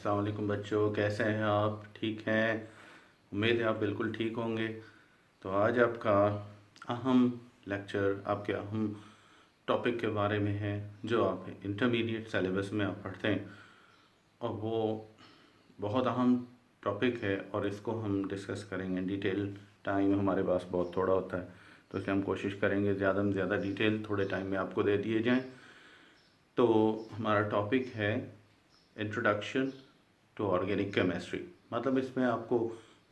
अस्सलाम वालेकुम बच्चों, कैसे हैं आप? ठीक हैं? उम्मीद है आप बिल्कुल ठीक होंगे। तो आज आपका अहम लेक्चर आपके अहम टॉपिक के बारे में है जो आप इंटरमीडिएट सिलेबस में आप पढ़ते हैं, और वो बहुत अहम टॉपिक है और इसको हम डिस्कस करेंगे डिटेल। टाइम हमारे पास बहुत थोड़ा होता है, तो इसलिए हम कोशिश करेंगे ज़्यादा से ज़्यादा डिटेल थोड़े टाइम में आपको दे दिए जाएँ। तो हमारा टॉपिक है इंट्रोडक्शन टू ऑर्गेनिक केमिस्ट्री। मतलब इसमें आपको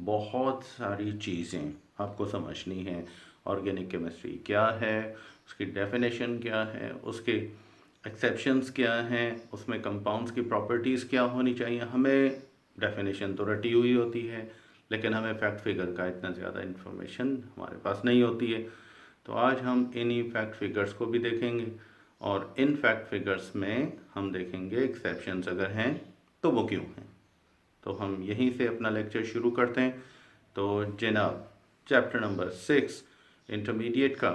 बहुत सारी चीज़ें आपको समझनी है। ऑर्गेनिक केमिस्ट्री क्या है, उसकी डेफिनेशन क्या है, उसके एक्सेप्शंस क्या हैं, उसमें कंपाउंड्स की प्रॉपर्टीज़ क्या होनी चाहिए। हमें डेफिनेशन तो रटी हुई होती है, लेकिन हमें फैक्ट फिगर का इतना ज़्यादा इन्फॉर्मेशन हमारे पास नहीं होती है। तो आज हम इन्हीं फैक्ट फिगर्स को भी देखेंगे, और इन फैक्ट फिगर्स में हम देखेंगे एक्सेप्शंस अगर हैं तो वो क्यों हैं। तो हम यहीं से अपना लेक्चर शुरू करते हैं। तो जनाब, चैप्टर नंबर 6 इंटरमीडिएट का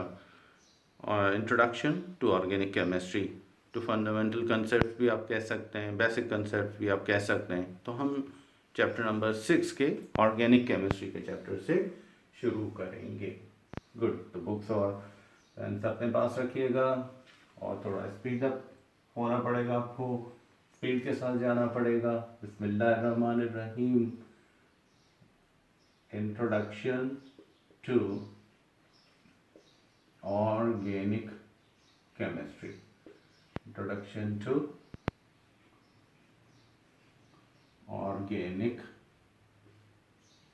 introduction to organic chemistry to fundamental concept भी आप कह सकते हैं, बेसिक कंसेप्ट भी आप कह सकते हैं। तो हम चैप्टर नंबर 6 के ऑर्गेनिक केमिस्ट्री के चैप्टर से शुरू करेंगे। गुड। तो बुक्स और पेन्स अपने पास रखिएगा, और थोड़ा स्पीड अप होना पड़ेगा आपको, स्पीड के साथ जाना पड़ेगा। बिस्मिल्लाहिर्रहमानिर्रहीम। Introduction to organic chemistry. Introduction to organic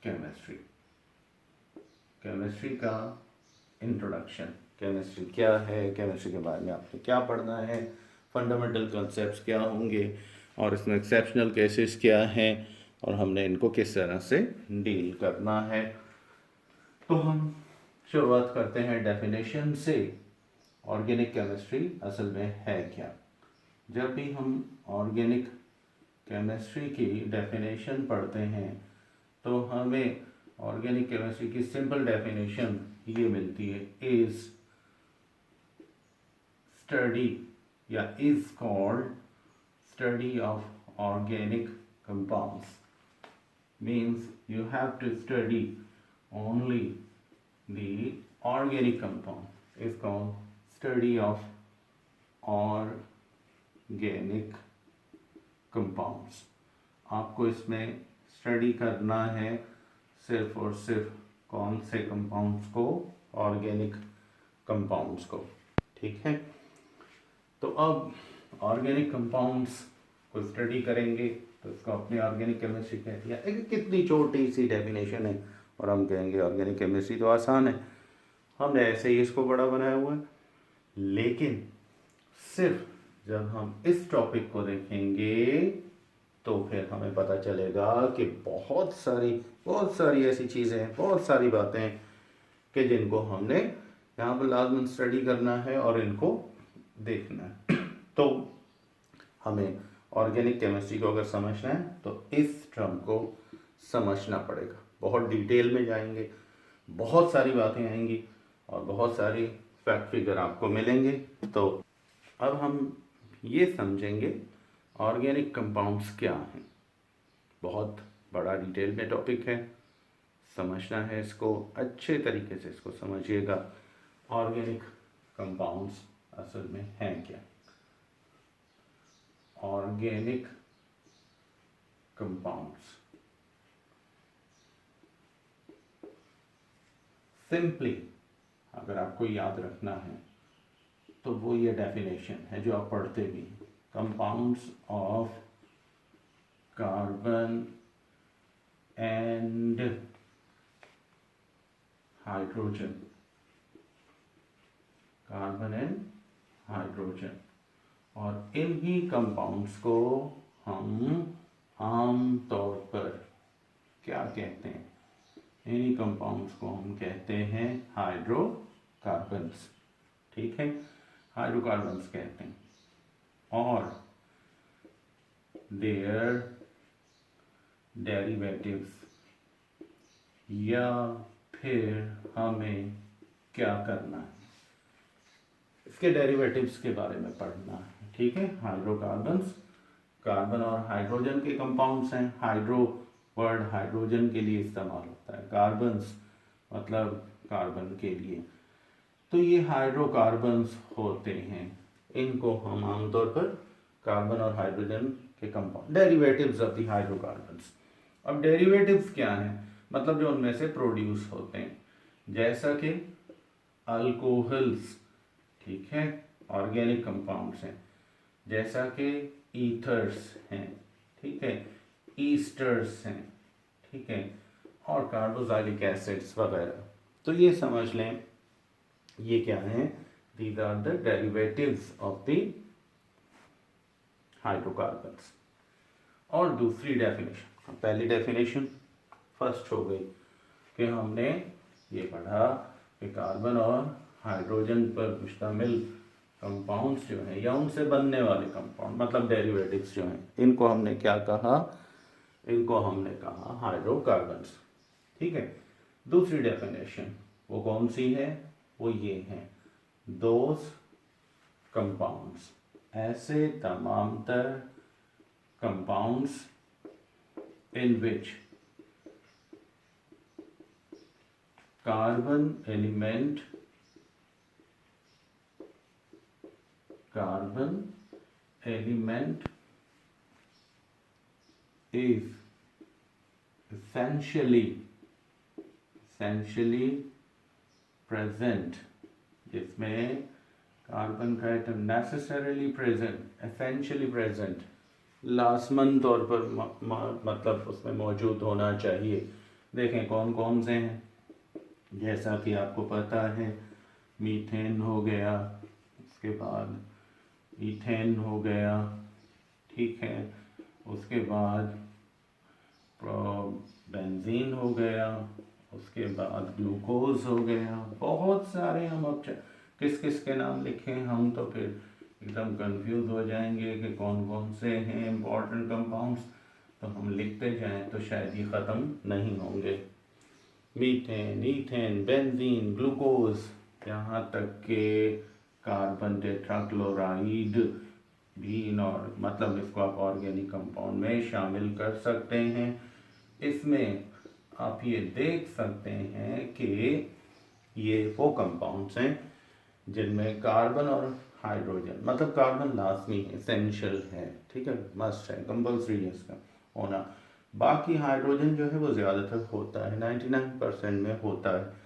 chemistry. Chemistry का इंट्रोडक्शन। केमिस्ट्री क्या है, केमिस्ट्री के बारे में आपने क्या पढ़ना है, फंडामेंटल कॉन्सेप्ट्स क्या होंगे, और इसमें एक्सेप्शनल केसेस क्या हैं, और हमने इनको किस तरह से डील करना है। तो हम शुरुआत करते हैं डेफिनेशन से। ऑर्गेनिक केमिस्ट्री असल में है क्या? जब भी हम ऑर्गेनिक केमिस्ट्री की डेफिनेशन पढ़ते हैं तो हमें ऑर्गेनिक केमिस्ट्री की सिंपल डेफिनेशन ये मिलती है, इज स्टडी या is called study of organic compounds. Means you have to study only the organic compound is called study of organic compounds। आपको इसमें स्टडी करना है सिर्फ और सिर्फ कौन से कंपाउंड्स को? ऑर्गेनिक कंपाउंड्स को। ठीक है। तो अब ऑर्गेनिक कंपाउंड्स को स्टडी करेंगे तो इसको अपनी ऑर्गेनिक केमिस्ट्री कह दिया। एक कितनी छोटी सी डेफिनेशन है, और हम कहेंगे ऑर्गेनिक केमिस्ट्री तो आसान है, हमने ऐसे ही इसको बड़ा बनाया हुआ है। लेकिन सिर्फ जब हम इस टॉपिक को देखेंगे तो फिर हमें पता चलेगा कि बहुत सारी ऐसी चीज़ें हैं, बहुत सारी बातें हैं कि जिनको हमने यहाँ पर लाजमन स्टडी करना है और इनको देखना है। तो हमें ऑर्गेनिक केमिस्ट्री को अगर समझना है तो इस टर्म को समझना पड़ेगा। बहुत डिटेल में जाएंगे, बहुत सारी बातें आएंगी और बहुत सारी फैक्ट फिगर आपको मिलेंगे। तो अब हम ये समझेंगे ऑर्गेनिक कंपाउंड्स क्या हैं। बहुत बड़ा डिटेल में टॉपिक है, समझना है इसको अच्छे तरीके से, इसको समझिएगा। ऑर्गेनिक कंपाउंड्स असल में हैं क्या? ऑर्गेनिक कंपाउंड्स सिंपली अगर आपको याद रखना है तो वो ये डेफिनेशन है जो आप पढ़ते भी, compounds of carbon and hydrogen. Carbon and hydrogen, और इन्हीं कंपाउंड्स को हम आम तौर पर क्या कहते हैं? इन्हीं कंपाउंड्स को हम कहते हैं हाइड्रोकार्बन्स। ठीक है, हाइड्रोकार्बन्स कहते हैं। और देयर डेरिवेटिव्स, या फिर हमें क्या करना है? इसके डेरिवेटिव्स के बारे में पढ़ना है। ठीक है, हाइड्रोकार्बन्स कार्बन और हाइड्रोजन के कंपाउंड्स हैं। हाइड्रो वर्ड हाइड्रोजन के लिए इस्तेमाल होता है, कार्बन्स मतलब कार्बन के लिए। तो ये हाइड्रोकार्बन्स होते हैं, इनको हम आमतौर पर कार्बन और हाइड्रोजन के compound, derivatives of the hydrocarbons. अब डेरिवेटिव्स क्या हैं, मतलब जो उनमें से प्रोड्यूस होते हैं, जैसा कि अल्कोहल्स, ठीक है, ऑर्गेनिक कंपाउंड्स हैं, जैसा कि ईथर्स हैं, ठीक है, ईस्टर्स हैं, ठीक है, और कार्बोक्सिलिक एसिड्स वगैरह। तो ये समझ लें ये क्या है, these are the derivatives of the hydrocarbons. और दूसरी डेफिनेशन, पहली डेफिनेशन फर्स्ट हो गई कि हमने ये पढ़ा कि कार्बन और हाइड्रोजन पर मुश्तमिल कंपाउंड्स जो हैं या उनसे बनने वाले कंपाउंड मतलब डेरिवेटिव्स जो हैं, इनको हमने क्या कहा, इनको हमने कहा हाइड्रोकार्बन्स, ठीक है। दूसरी डेफिनेशन वो कौन सी है, वो ये है, दोज कंपाउंड्स, ऐसे तमाम तर compounds in which carbon element is essentially present, जिसमें कार्बन का atom necessarily present, essentially present, लाजमन तौर पर मतलब उसमें मौजूद होना चाहिए। देखें कौन कौन से हैं, जैसा कि आपको पता है मीथेन हो गया, उसके बाद इथेन हो गया, ठीक है, उसके बाद बेंजीन हो गया, उसके बाद ग्लूकोज हो गया, बहुत सारे। हम अब किस किस के नाम लिखें हम तो फिर एकदम कंफ्यूज हो जाएंगे कि कौन कौन से हैं इम्पोर्टेंट कंपाउंड्स, तो हम लिखते जाएं तो शायद ये ख़त्म नहीं होंगे। मीथेन, ईथेन, बेंजीन, ग्लूकोज, यहाँ तक के कार्बन टेट्राक्लोराइड भी और मतलब इसको आप ऑर्गेनिक कंपाउंड में शामिल कर सकते हैं। इसमें आप ये देख सकते हैं कि ये वो कंपाउंड्स हैं जिनमें कार्बन और हाइड्रोजन, मतलब कार्बन लाजमी है, एसेंशियल है, ठीक है, मस्ट है, कंपल्सरी है इसका होना। बाकी हाइड्रोजन जो है वो ज़्यादातर होता है, 99% में होता है।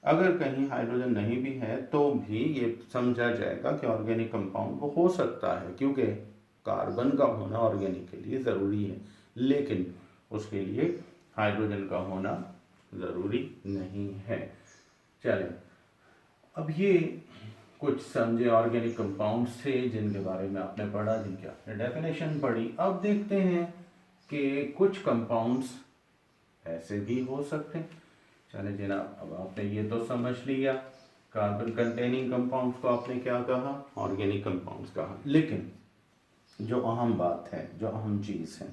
अगर कहीं हाइड्रोजन नहीं भी है तो भी ये समझा जाएगा कि ऑर्गेनिक कंपाउंड वो हो सकता है, क्योंकि कार्बन का होना ऑर्गेनिक के लिए ज़रूरी है, लेकिन उसके लिए हाइड्रोजन का होना ज़रूरी नहीं है। चलें, अब ये कुछ समझे ऑर्गेनिक कंपाउंड्स थे जिनके बारे में आपने पढ़ा, जिनकी आपने डेफिनेशन पढ़ी। अब देखते हैं कि कुछ कंपाउंड्स ऐसे भी हो सकते हैं। चले जनाब, अब आपने ये तो समझ लिया, कार्बन कंटेनिंग कंपाउंड्स को आपने क्या कहा, ऑर्गेनिक कंपाउंड्स कहा। लेकिन जो अहम बात है, जो अहम चीज़ है,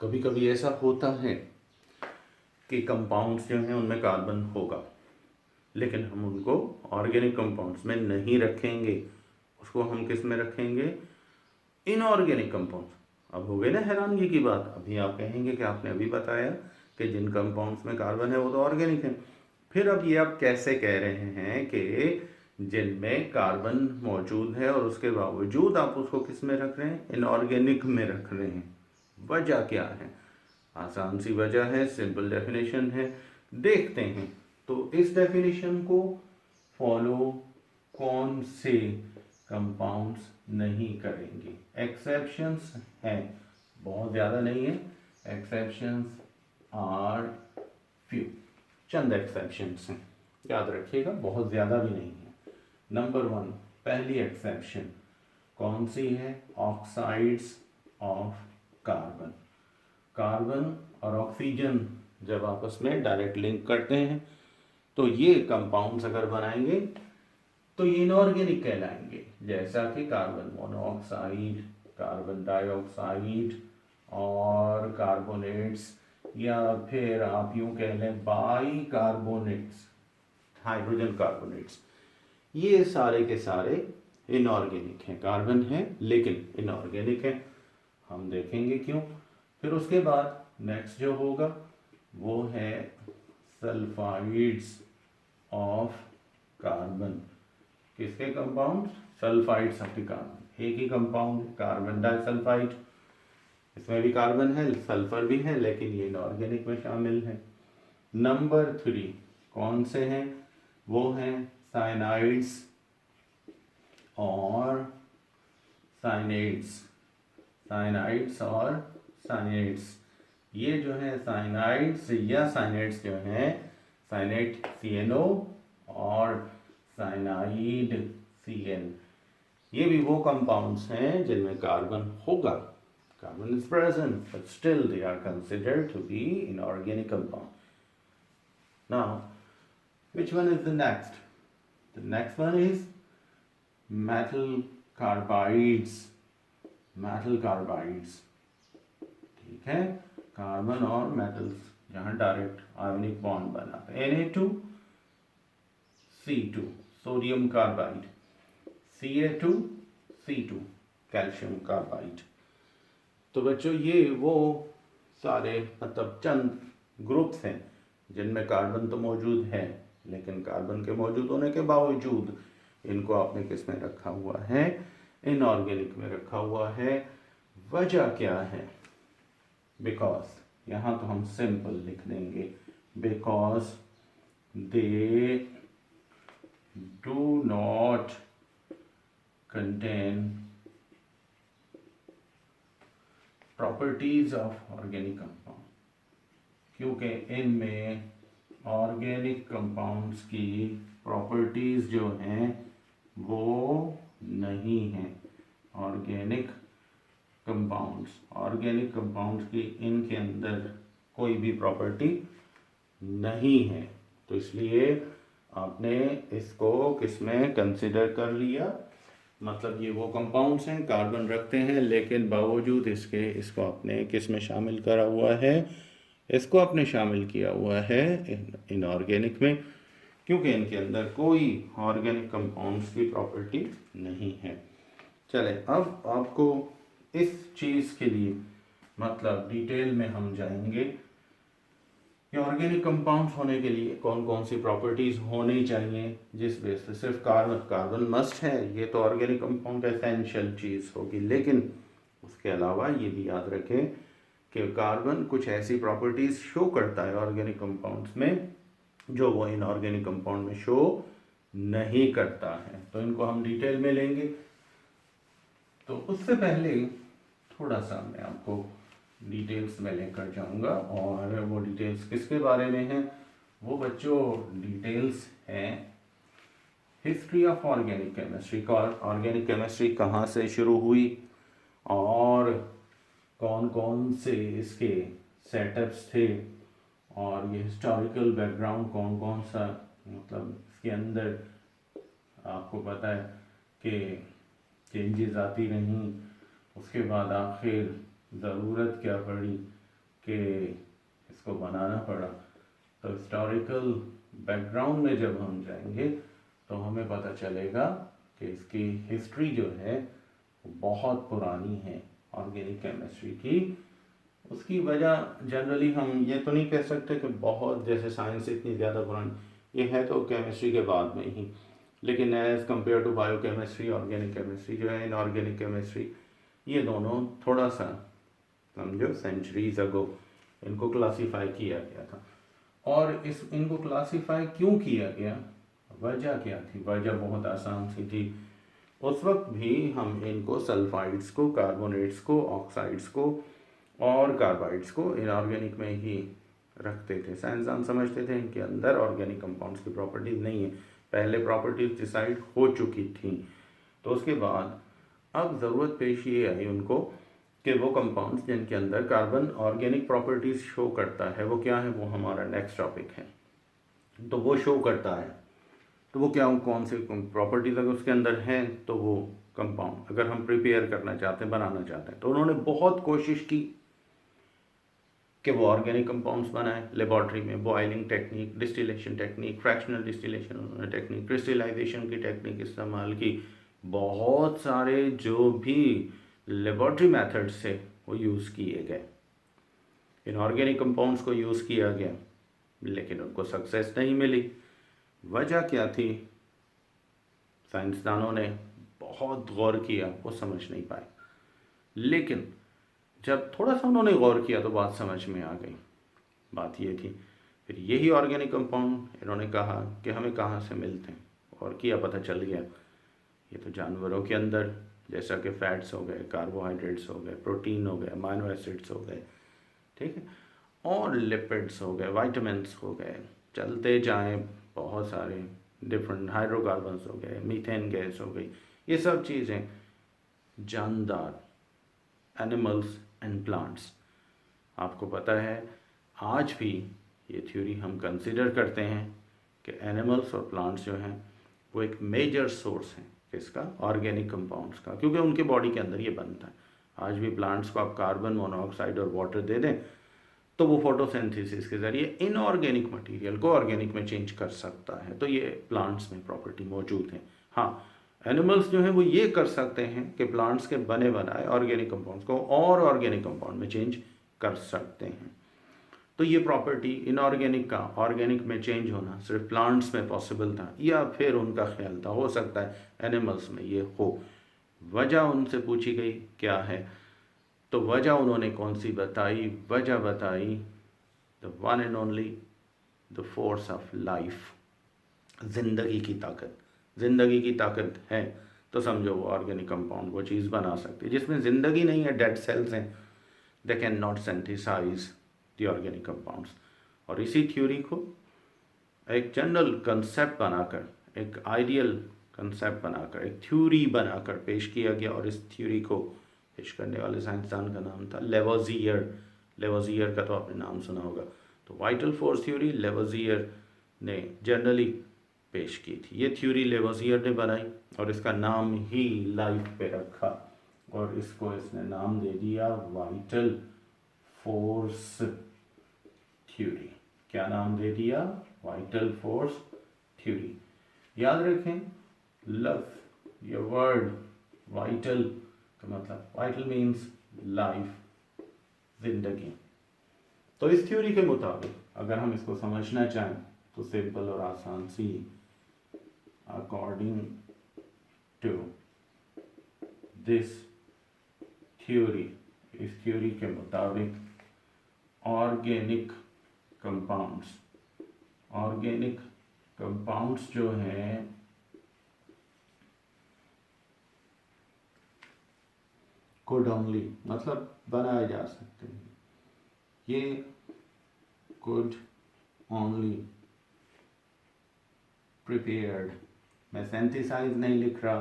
कभी कभी ऐसा होता है कि कंपाउंड्स जो हैं उनमें कार्बन होगा, लेकिन हम उनको ऑर्गेनिक कंपाउंड्स में नहीं रखेंगे, उसको हम किस में रखेंगे, इनऑर्गेनिक कंपाउंड्स। अब हो गई ना हैरानगी की बात, अभी आप कहेंगे कि आपने अभी बताया कि जिन कंपाउंड्स में कार्बन है वो तो ऑर्गेनिक है, फिर अब ये आप कैसे कह रहे हैं कि जिनमें कार्बन मौजूद है और उसके बावजूद आप उसको किस में रख रहे हैं, इनऑर्गेनिक में रख रहे हैं। वजह क्या है, आसान सी वजह है, सिंपल डेफिनेशन है, देखते हैं। तो इस डेफिनेशन को फॉलो कौन से कंपाउंड्स नहीं करेंगे, एक्सेप्शंस हैं, बहुत ज़्यादा नहीं है, एक्सेप्शंस आर फ्यू, चंद एक्सेप्शंस हैं, याद रखिएगा, बहुत ज़्यादा भी नहीं है। नंबर 1, पहली एक्सेप्शन कौन सी है, ऑक्साइड्स ऑफ कार्बन। कार्बन और ऑक्सीजन जब आपस में डायरेक्ट लिंक करते हैं तो ये कंपाउंड्स अगर बनाएंगे तो ये इनऑर्गेनिक कहलाएंगे, जैसा कि कार्बन मोनोऑक्साइड, कार्बन डाइऑक्साइड और कार्बोनेट्स, या फिर आप यूं कह लें बाई कार्बोनेट्स, हाइड्रोजन कार्बोनेट्स, ये सारे के सारे इनऑर्गेनिक हैं। कार्बन है लेकिन इनऑर्गेनिक है। हम देखेंगे क्यों। फिर उसके बाद नेक्स्ट जो होगा वो है सल्फाइड्स ऑफ कार्बन। किसके compound? Sulphides of the carbon. एक ही कंपाउंड कार्बन डाइसल्फाइड, इसमें भी कार्बन है, सल्फर भी है, लेकिन ये इनऑर्गेनिक में शामिल है। नंबर 3 कौन से हैं? वो हैं साइनाइड्स और साइनेट्स। साइनाइड्स और साइनेट्स, ये जो है साइनाइड्स या साइनेट्स जो हैं, साइनेट CNO और साइनाइड CN, ये भी वो कंपाउंड्स हैं जिनमें कार्बन होगा। Carbon is present but still they are considered to be inorganic compound. Now which one is the next? The next one is metal carbides। metal carbides, ठीक है, carbon और metals यहाँ डायरेक्ट आयनिक बॉन्ड बनाते हैं। Na2C2 sodium carbide, Ca2C2 calcium carbide. तो बच्चों ये वो सारे मतलब चंद ग्रुप्स हैं जिनमें कार्बन तो मौजूद है, लेकिन कार्बन के मौजूद होने के बावजूद इनको आपने किस में रखा हुआ है? इनऑर्गेनिक में रखा हुआ है। वजह क्या है? बिकॉज, यहाँ तो हम सिंपल लिख देंगे, because they do not contain properties of organic compound, क्योंकि इनमें ऑर्गेनिक कंपाउंड्स की प्रॉपर्टीज जो हैं वो नहीं हैं। ऑर्गेनिक कंपाउंड्स की इनके अंदर कोई भी प्रॉपर्टी नहीं है, तो इसलिए आपने इसको किसमें कंसिडर कर लिया? मतलब ये वो कंपाउंड्स हैं, कार्बन रखते हैं, लेकिन बावजूद इसके इसको आपने किस में शामिल करा हुआ है? इसको आपने शामिल किया हुआ है इनऑर्गेनिक में, क्योंकि इनके अंदर कोई ऑर्गेनिक कंपाउंड्स की प्रॉपर्टी नहीं है। चले, अब आपको इस चीज़ के लिए मतलब डिटेल में हम जाएंगे कि ऑर्गेनिक कंपाउंड्स होने के लिए कौन कौन सी प्रॉपर्टीज़ होनी चाहिए, जिस बेस पे सिर्फ कार्बन मस्ट है, ये तो ऑर्गेनिक कंपाउंड एसेंशियल चीज़ होगी, लेकिन उसके अलावा ये भी याद रखें कि कार्बन कुछ ऐसी प्रॉपर्टीज़ शो करता है ऑर्गेनिक कंपाउंड्स में जो वो इनऑर्गेनिक कंपाउंड में शो नहीं करता है। तो इनको हम डिटेल में लेंगे। तो उससे पहले थोड़ा सा मैं आपको डिटेल्स में लेकर जाऊंगा, और वो डिटेल्स किसके बारे में हैं? वो बच्चों डिटेल्स हैं हिस्ट्री ऑफ ऑर्गेनिक केमिस्ट्री का। ऑर्गेनिक केमिस्ट्री कहाँ से शुरू हुई और कौन कौन से इसके सेटअप्स थे, और ये हिस्टोरिकल बैकग्राउंड कौन कौन सा, मतलब इसके अंदर आपको पता है कि चेंजेस आती रहीं, उसके बाद आखिर ज़रूरत क्या पड़ी कि इसको बनाना पड़ा। तो हिस्टोरिकल बैकग्राउंड में जब हम जाएंगे तो हमें पता चलेगा कि इसकी हिस्ट्री जो है वो बहुत पुरानी है ऑर्गेनिक केमिस्ट्री की। उसकी वजह जनरली हम ये तो नहीं कह सकते कि बहुत जैसे साइंस इतनी ज़्यादा पुरानी, ये है तो केमिस्ट्री के बाद में ही, लेकिन as compare to biochemistry organic chemistry जो है, इनऑर्गेनिक केमिस्ट्री, ये दोनों थोड़ा सा समझो सेंचुरीज अगो इनको क्लासीफाई किया गया था। और इनको क्लासीफाई क्यों किया गया, वजह क्या थी? वजह बहुत आसान सी थी। उस वक्त भी हम इनको सल्फाइड्स को, कार्बोनेट्स को, ऑक्साइड्स को और कार्बाइड्स को इनऑर्गेनिक में ही रखते थे। साइंसदान समझते थे इनके अंदर ऑर्गेनिक कंपाउंड्स की प्रॉपर्टीज़ नहीं है, पहले प्रॉपर्टीज डिसाइड हो चुकी थी। तो उसके बाद अब ज़रूरत पेश ये आई उनको कि वो कंपाउंड्स जिनके अंदर कार्बन ऑर्गेनिक प्रॉपर्टीज़ शो करता है, वो क्या है? वो हमारा नेक्स्ट टॉपिक है। तो वो शो करता है, तो वो क्या, कौन से प्रॉपर्टीज़ अगर उसके अंदर हैं, तो वो कंपाउंड अगर हम प्रिपेयर करना चाहते हैं, बनाना चाहते हैं, तो उन्होंने बहुत कोशिश की कि वो ऑर्गेनिक कंपाउंड्स बनाए। लेबॉर्ट्री में boiling technique, distillation technique, fractional distillation उन्होंने टेक्निक, क्रिस्टलाइजेशन की टेक्निक इस्तेमाल की। बहुत सारे जो भी लेबॉर्ट्री मेथड्स थे वो यूज़ किए गए, इनऑर्गेनिक कंपाउंड्स को यूज़ किया गया, लेकिन उनको सक्सेस नहीं मिली। वजह क्या थी? साइंसदानों ने बहुत गौर किया, वो समझ नहीं पाए, लेकिन जब थोड़ा सा उन्होंने गौर किया तो बात समझ में आ गई। बात ये थी, फिर यही ऑर्गेनिक कंपाउंड इन्होंने कहा कि हमें कहाँ से मिलते हैं, और किया, पता चल गया ये तो जानवरों के अंदर, जैसा कि फैट्स हो गए, कार्बोहाइड्रेट्स हो गए, प्रोटीन हो गए, अमाइनो एसिड्स हो गए, ठीक है, और लिपिड्स हो गए, वाइटामिन्स हो गए, चलते जाएं बहुत सारे डिफरेंट हाइड्रोकार्बन्स हो गए, मीथेन गैस हो गई, ये सब चीज़ें जानदार, एनिमल्स एंड प्लांट्स। आपको पता है आज भी ये थ्योरी हम कंसिडर करते हैं कि एनिमल्स और प्लांट्स जो हैं वो एक मेजर सोर्स हैं किसका? ऑर्गेनिक कंपाउंड्स का, क्योंकि उनके बॉडी के अंदर ये बनता है। आज भी प्लांट्स को आप कार्बन मोनोऑक्साइड और वाटर दे दें तो वो फोटोसिंथेसिस के ज़रिए इनऑर्गेनिक मटेरियल को ऑर्गेनिक में चेंज कर सकता है। तो ये प्लांट्स में प्रॉपर्टी मौजूद है। हाँ, एनिमल्स जो हैं वो ये कर सकते हैं कि प्लांट्स के बने बनाए ऑर्गेनिक कंपाउंड्स को और ऑर्गेनिक कंपाउंड में चेंज कर सकते हैं। तो ये प्रॉपर्टी इनऑर्गेनिक का ऑर्गेनिक में चेंज होना सिर्फ प्लांट्स में पॉसिबल था, या फिर उनका ख्याल था हो सकता है एनिमल्स में ये हो। वजह उनसे पूछी गई क्या है, तो वजह उन्होंने कौन सी बताई? वजह बताई the one and only the force of life, जिंदगी की ताकत। जिंदगी की ताकत है तो समझो वो ऑर्गेनिक कंपाउंड वो चीज़ बना सकती है। जिसमें ज़िंदगी नहीं है, डेड सेल्स हैं, they can not synthesise the organic compounds. और इसी थ्योरी को एक जनरल कंसेप्ट बनाकर, एक आइडियल कंसेप्ट बनाकर, एक थ्योरी बनाकर पेश किया गया। और इस थ्योरी को पेश करने वाले साइंसदान का नाम था लेवोजियर। लेवोजियर का तो आपने नाम सुना होगा। तो वाइटल फोर्स थ्योरी लेवोजियर ने जनरली पेश की थी। ये थ्योरी लेवोजियर ने बनाई और इसका नाम ही लाइफ पे रखा, और इसको इसने नाम दे दिया वाइटल फोर्स थ्योरी। क्या नाम दे दिया? Vital force theory. याद रखें, लव ये वर्ड वाइटल का मतलब, वाइटल मीन्स लाइफ, जिंदगी। तो इस थ्योरी के मुताबिक अगर हम इसको समझना चाहें तो सिंपल और आसान सी, अकॉर्डिंग टू दिस थ्योरी, इस थ्योरी के मुताबिक ऑर्गेनिक कंपाउंड्स जो हैं could only मतलब बनाए जा सकते हैं, ये could only prepared, मैं synthesize नहीं लिख रहा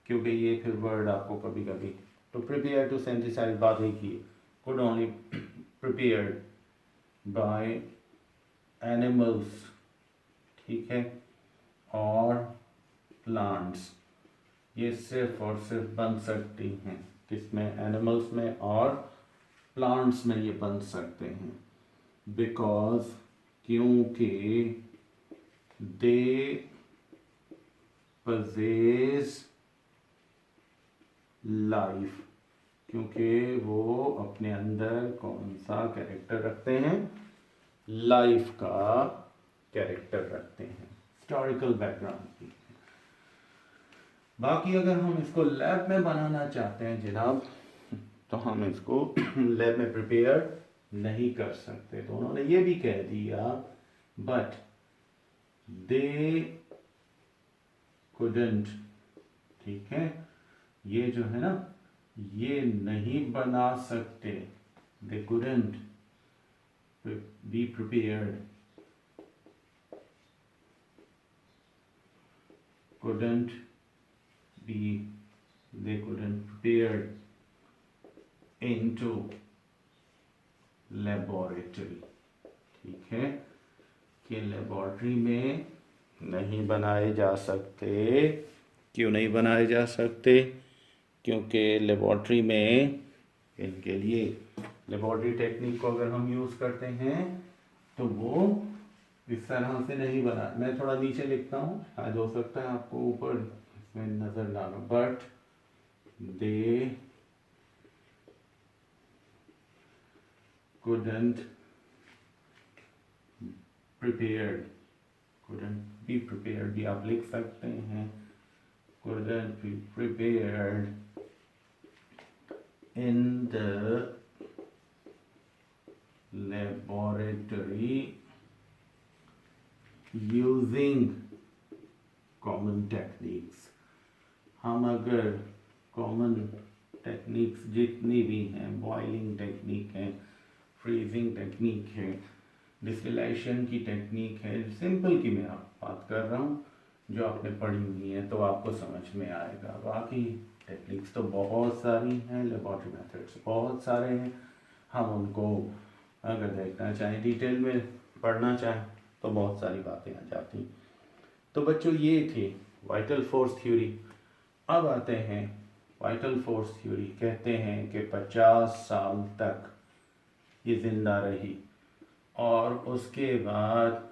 क्योंकि ये फिर वर्ड आपको कभी कभी, तो prepare to synthesize बात ही की, could only prepared by animals, ठीक है, और प्लांट्स। ये सिर्फ और सिर्फ बन सकती हैं किसमें? एनिमल्स में और प्लांट्स में ये बन सकते हैं। बिकॉज, क्योंकि दे पजेस लाइफ, क्योंकि वो अपने अंदर कौन सा कैरेक्टर रखते हैं? लाइफ का कैरेक्टर रखते हैं। हिस्टोरिकल बैकग्राउंड की। बाकी अगर हम इसको लैब में बनाना चाहते हैं जनाब, तो हम इसको लैब में प्रिपेयर नहीं कर सकते। तो उन्होंने ये भी कह दिया, बट दे कुडंट, ठीक है, ये जो है ना, ये नहीं बना सकते, they couldn't be prepared, couldn't be, they couldn't prepare into laboratory, ठीक है, कि लेबोरेटरी में नहीं बनाए जा सकते। क्यों नहीं बनाए जा सकते? क्योंकि लेबोरेटरी में इनके लिए, लेबोरेटरी टेक्निक को अगर हम यूज़ करते हैं तो वो इस तरह से नहीं बना। मैं थोड़ा नीचे लिखता हूँ, शायद हो सकता है आपको ऊपर इसमें नज़र ना आए, but they couldn't prepared, couldn't be prepared भी आप लिख सकते हैं, couldn't be prepared in the laboratory using common techniques। हम अगर कॉमन टेक्निक्स जितनी भी हैं, बॉइलिंग टेक्निक है, फ्रीजिंग टेक्निक है, डिस्टिलेशन की टेक्निक है, सिंपल की मैं आप बात कर रहा हूँ, जो आपने पढ़ी हुई है तो आपको समझ में आएगा। बाकी टेक्निक्स तो बहुत सारी हैं, लेबॉरेटरी मेथड्स बहुत सारे हैं, हम उनको अगर देखना चाहें, डिटेल में पढ़ना चाहें तो बहुत सारी बातें आ जाती। तो बच्चों ये थी वाइटल फोर्स थ्योरी। अब आते हैं वाइटल फोर्स थ्योरी, कहते हैं कि 50 साल तक ये जिंदा रही और उसके बाद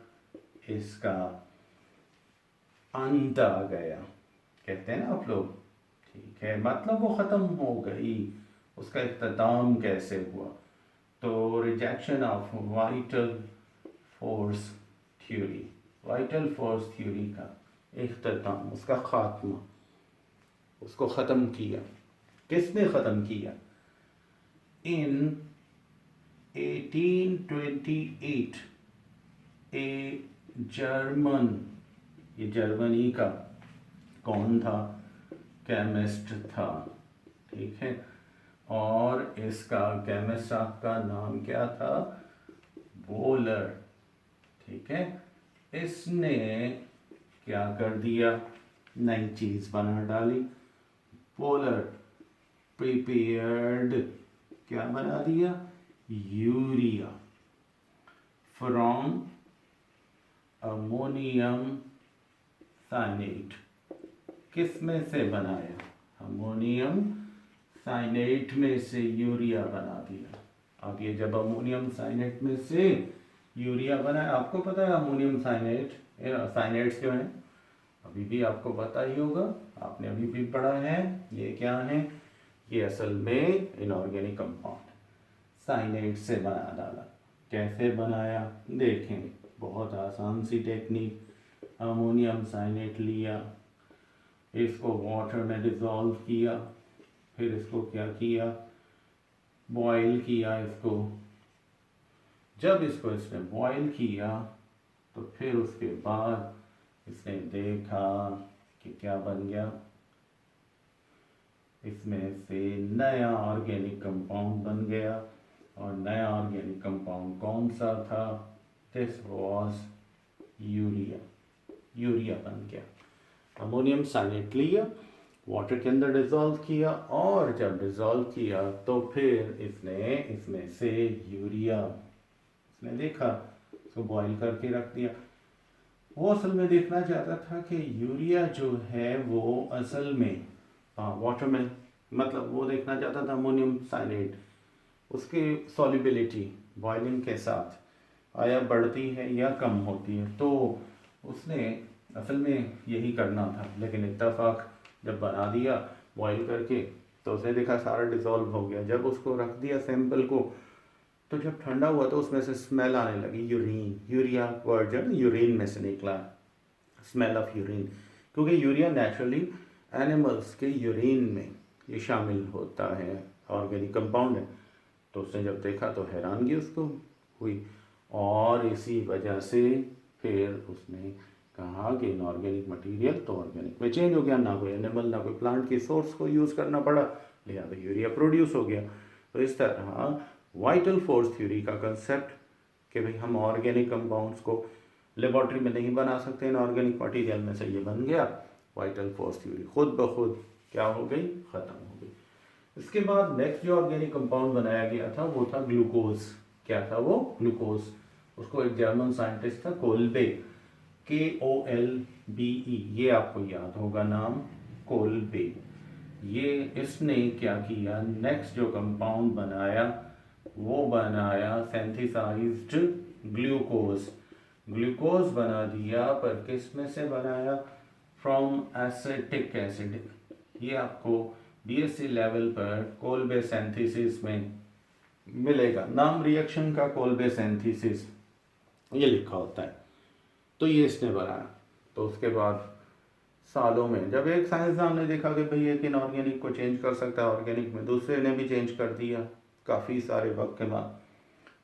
इसका अंत आ गया, कहते हैं ना आप लोग, ठीक है, मतलब वो ख़त्म हो गई। उसका इख्तिताम कैसे हुआ? तो rejection of vital force theory, vital force theory का इख्तिताम, उसका खात्मा, उसको ख़त्म किया। किसने ख़त्म किया? इन 1828 ए जर्मन, ये जर्मनी का कौन था? केमिस्ट था, ठीक है, और इसका केमिस्ट का नाम क्या था? वोलर, ठीक है। इसने क्या कर दिया? नई चीज़ बना डाली। वोलर प्रिपेयर्ड, क्या बना दिया? Urea from ammonium cyanate. किस में से बनाया? अमोनियम साइनेट में से यूरिया बना दिया। अब ये जब अमोनियम साइनेट में से यूरिया बना, आपको पता है अमोनियम साइनेट, साइनेट्स जो हैं अभी भी आपको पता ही होगा, आपने अभी भी पढ़ा है। ये क्या है? ये असल में इनऑर्गेनिक कंपाउंड साइनेट से बना डाला। कैसे बनाया देखें, बहुत आसान सी टेक्निक। अमोनियम साइनेट लिया, इसको वाटर में डिज़ोल्व किया, फिर इसको क्या किया? बॉयल किया इसको। जब इसको इसने बॉयल किया तो फिर उसके बाद इसने देखा कि क्या बन गया, इसमें से नया ऑर्गेनिक कंपाउंड बन गया। और नया ऑर्गेनिक कंपाउंड कौन सा था? This was urea. यूरिया बन गया। अमोनियम साइनेट लिया, वाटर के अंदर डिज़ोल्व किया, और जब डिज़ोल्व किया तो फिर इसने इसमें से यूरिया, इसने देखा, इसको बॉईल करके रख दिया। वो असल में देखना चाहता था कि यूरिया जो है वो असल में वाटर में, मतलब वो देखना चाहता था अमोनियम साइनेट, उसकी सॉल्युबिलिटी बॉइलिंग के साथ आया बढ़ती है या कम होती है। तो उसने असल में यही करना था, लेकिन इत्तेफाक जब बना दिया बॉईल करके तो उसने देखा सारा डिज़ोल्व हो गया। जब उसको रख दिया सैंपल को, तो जब ठंडा हुआ तो उसमें से स्मेल आने लगी, यूरिन, यूरिया वर्ड जो यूरिन में से निकला, स्मेल ऑफ यूरिन, क्योंकि यूरिया नेचुरली एनिमल्स के यूरिन में ये शामिल होता है, ऑर्गेनिक कंपाउंड है। तो उसने जब देखा तो हैरानगी उसको हुई, और इसी वजह से फिर उसने कहा कि इनऑर्गेनिक मटेरियल तो ऑर्गेनिक में चेंज हो गया, ना कोई एनिमल ना कोई प्लांट की सोर्स को यूज़ करना पड़ा, लिहाजा यूरिया प्रोड्यूस हो गया। तो इस तरह वाइटल फोर्स थ्योरी का कंसेप्ट कि भाई हम ऑर्गेनिक कंपाउंड्स को लेबॉर्ट्री में नहीं बना सकते, इनऑर्गेनिक मटेरियल में से ये बन गया। वाइटल फोर्स थ्योरी खुद ब खुद क्या हो गई? ख़त्म हो गई। इसके बाद नेक्स्ट जो ऑर्गेनिक कंपाउंड बनाया गया था वो था ग्लूकोज। क्या था वो? ग्लूकोज। उसको एक जर्मन साइंटिस्ट था कोल्बे, KOLBE, ये आपको याद होगा नाम, कोल्बे। ये इसने क्या किया? नेक्स्ट जो कंपाउंड बनाया वो बनाया सिंथेसाइज्ड ग्लूकोज। ग्लूकोज बना दिया, पर किस में से बनाया? From acetic acid. ये आपको BSc लेवल पर कोल्बे सिंथेसिस में मिलेगा। नाम रिएक्शन का कोल्बे सिंथेसिस ये लिखा होता है। तो ये इसने बनाया। तो उसके बाद सालों में जब एक साइंसदान ने देखा कि भाई एक इनऑर्गेनिक को चेंज कर सकता है ऑर्गेनिक में, दूसरे ने भी चेंज कर दिया काफ़ी सारे वक्त के बाद,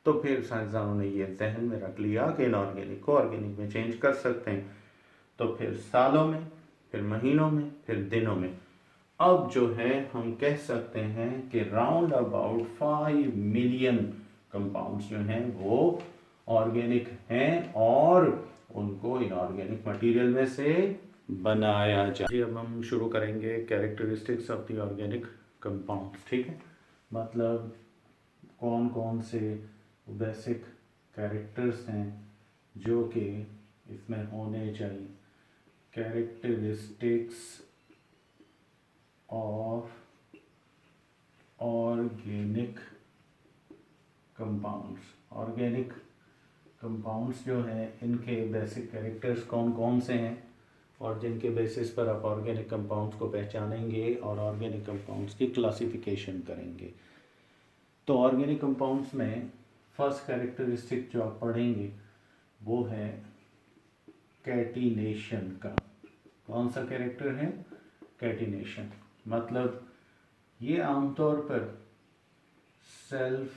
तो फिर साइंसदानों ने ये जहन में रख लिया कि इनऑर्गेनिक को ऑर्गेनिक में चेंज कर सकते हैं। तो फिर सालों में, फिर महीनों में, फिर दिनों में, अब जो है हम कह सकते हैं कि राउंड अबाउट 5 मिलियन कंपाउंड्स जो हैं वो ऑर्गेनिक हैं और उनको इनऑर्गेनिक मटेरियल में से बनाया जाए। जी अब हम शुरू करेंगे characteristics of the organic compounds. ठीक है, मतलब कौन कौन से बेसिक कैरेक्टर्स हैं जो कि इसमें होने चाहिए। Characteristics of organic compounds. Organic compounds जो हैं इनके बेसिक कैरेक्टर्स कौन कौन से हैं और जिनके बेसिस पर आप ऑर्गेनिक कंपाउंड्स को पहचानेंगे और ऑर्गेनिक कंपाउंड्स की क्लासिफिकेशन करेंगे। तो ऑर्गेनिक कंपाउंड्स में फर्स्ट कैरेक्टरिस्टिक जो आप पढ़ेंगे वो है कैटिनेशन का। कौन सा कैरेक्टर है? कैटिनेशन। मतलब ये आमतौर पर self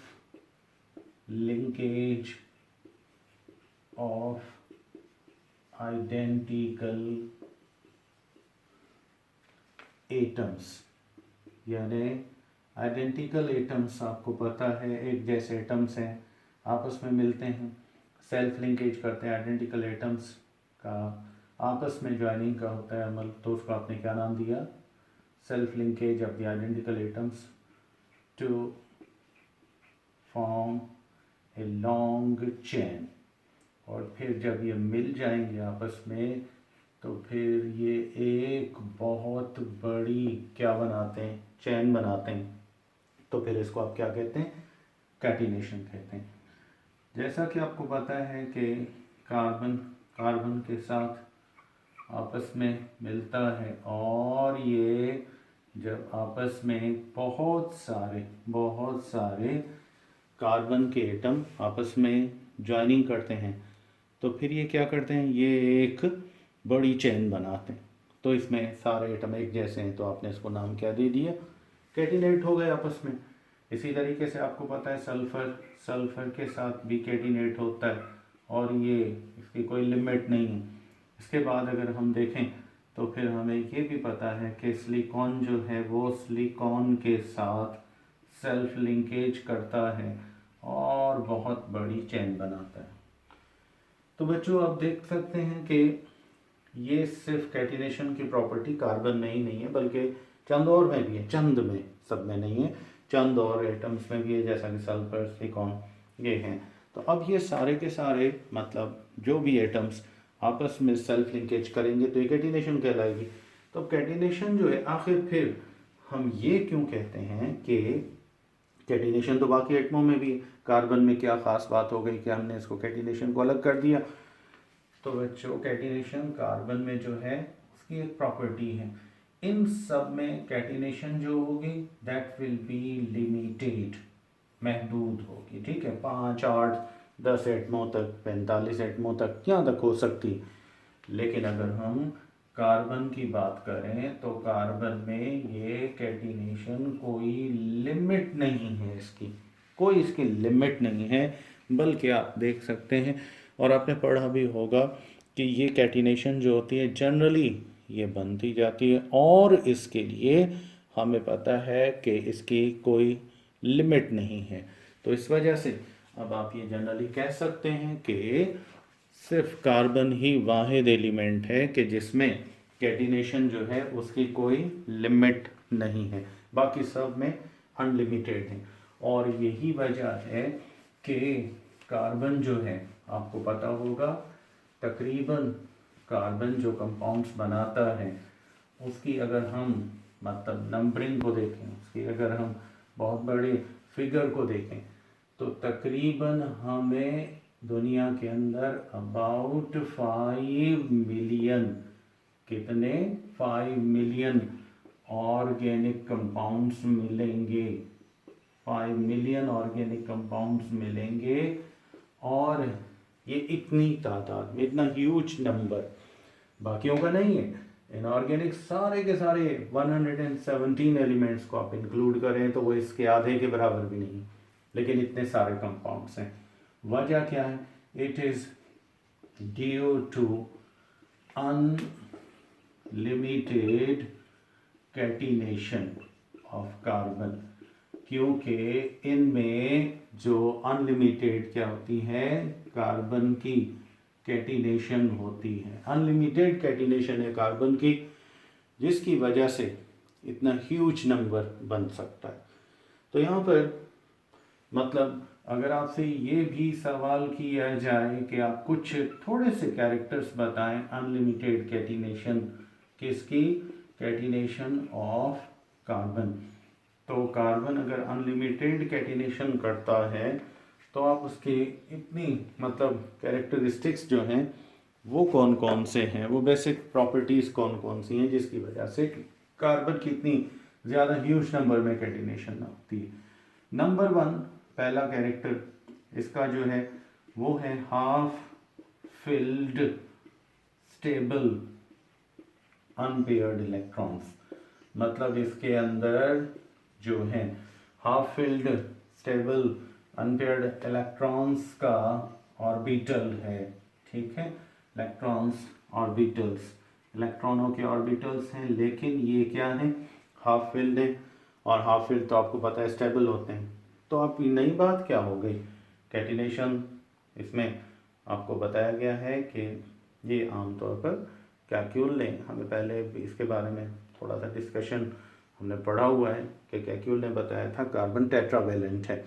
linkage of identical atoms, यानी आइडेंटिकल एटम्स आपको पता है एक जैसे एटम्स हैं आपस में मिलते हैं, सेल्फ लिंकेज करते हैं, आइडेंटिकल एटम्स का आपस में ज्वाइनिंग का होता है अमल, तो उसको आपने क्या नाम दिया? Self linkage of the identical atoms to form a long chain. और फिर जब ये मिल जाएंगे आपस में तो फिर ये एक बहुत बड़ी क्या बनाते हैं? चेन बनाते हैं। तो फिर इसको आप क्या कहते हैं? कैटिनेशन कहते हैं। जैसा कि आपको पता है कि कार्बन कार्बन के साथ आपस में मिलता है और ये जब आपस में बहुत सारे कार्बन के एटम आपस में ज्वाइनिंग करते हैं तो फिर ये क्या करते हैं? ये एक बड़ी चेन बनाते हैं। तो इसमें सारे एटम एक जैसे हैं तो आपने इसको नाम क्या दे दिया? कैटिनेट हो गए आपस में। इसी तरीके से आपको पता है सल्फर के साथ भी कैटिनेट होता है और ये इसकी कोई लिमिट नहीं है। इसके बाद अगर हम देखें तो फिर हमें ये भी पता है कि सिलिकॉन जो है वो सिलिकॉन के साथ सेल्फ लिंकेज करता है और बहुत बड़ी चेन बनाता है। तो बच्चों आप देख सकते हैं कि ये सिर्फ कैटिनेशन की प्रॉपर्टी कार्बन में ही नहीं है बल्कि चंद और में भी है। चंद में, सब में नहीं है, चंद और एटम्स में भी है जैसा कि सल्फर, सिलिकॉन ये हैं। तो अब ये सारे के सारे मतलब जो भी एटम्स आपस में सेल्फ लिंकेज करेंगे तो ये कैटिनेशन कहलाएगी। तो कैटिनेशन जो है आखिर फिर हम ये क्यों कहते हैं कि कैटिनेशन तो बाकी एटमों में भी, कार्बन में क्या खास बात हो गई कि हमने इसको कैटिनेशन को अलग कर दिया? तो बच्चों कैटिनेशन कार्बन में जो है उसकी एक प्रॉपर्टी है, इन सब में कैटिनेशन जो होगी दैट विल बी लिमिटेड, महदूद होगी। ठीक है, 5, 8, 10 एटमों तक, 45 एटमों तक यहाँ तक हो सकती। लेकिन अगर हम कार्बन की बात करें तो कार्बन में ये कैटिनेशन कोई लिमिट नहीं है, इसकी कोई इसकी लिमिट नहीं है। बल्कि आप देख सकते हैं और आपने पढ़ा भी होगा कि ये कैटिनेशन जो होती है जनरली ये बनती जाती है और इसके लिए हमें पता है कि इसकी कोई लिमिट नहीं है। तो इस वजह से अब आप ये जनरली कह सकते हैं कि सिर्फ कार्बन ही वाहिद एलिमेंट है कि जिसमें कैटिनेशन जो है उसकी कोई लिमिट नहीं है, बाकी सब में अनलिमिटेड है। और यही वजह है कि कार्बन जो है आपको पता होगा तकरीबन कार्बन जो कंपाउंड्स बनाता है उसकी अगर हम मतलब नंबरिंग को देखें, उसकी अगर हम बहुत बड़े फिगर को देखें तो तकरीबन हमें दुनिया के अंदर अबाउट 5 मिलियन, कितने? 5 मिलियन ऑर्गेनिक कंपाउंड्स मिलेंगे। 5 5 मिलियन ऑर्गेनिक कंपाउंड्स मिलेंगे, और ये इतनी तादाद में, इतना ह्यूज नंबर, बाकियों का नहीं है। इनऑर्गेनिक सारे के सारे 117 एलिमेंट्स को आप इंक्लूड करें तो वो इसके आधे के बराबर भी नहीं, लेकिन इतने सारे कंपाउंड्स हैं। वजह क्या है? It is due to unlimited catenation of carbon, क्योंकि इनमें जो अनलिमिटेड क्या होती है, कार्बन की कैटिनेशन होती है। अनलिमिटेड कैटिनेशन है कार्बन की, जिसकी वजह से इतना ह्यूज नंबर बन सकता है। तो यहाँ पर मतलब अगर आपसे ये भी सवाल किया जाए कि आप कुछ थोड़े से कैरेक्टर्स बताएं अनलिमिटेड कैटिनेशन किसकी, कैटिनेशन ऑफ कार्बन, तो कार्बन अगर अनलिमिटेड कैटिनेशन करता है तो आप उसके इतनी मतलब कैरेक्टरिस्टिक्स जो हैं वो कौन कौन से हैं, वो बेसिक प्रॉपर्टीज़ कौन कौन सी हैं जिसकी वजह से कार्बन की इतनी ज़्यादा ह्यूज नंबर में कैटिनेशन होती है। नंबर 1 पहला कैरेक्टर इसका जो है वो है half filled stable unpaired electrons. मतलब इसके अंदर जो है half filled stable unpaired electrons का ऑर्बिटल है, ठीक है, इलेक्ट्रॉन्स ऑर्बिटल्स, इलेक्ट्रॉनों के ऑर्बिटल्स हैं, लेकिन ये क्या है, हाफ फिल्ड है, और हाफ फिल्ड तो आपको पता है स्टेबल होते हैं। तो अब नई बात क्या हो गई, कैटिनेशन इसमें आपको बताया गया है कि ये आमतौर पर कैक्यूल ने, हमें पहले इसके बारे में थोड़ा सा डिस्कशन हमने पढ़ा हुआ है कि कैक्यूल ने बताया था कार्बन टेट्रावेलेंट है,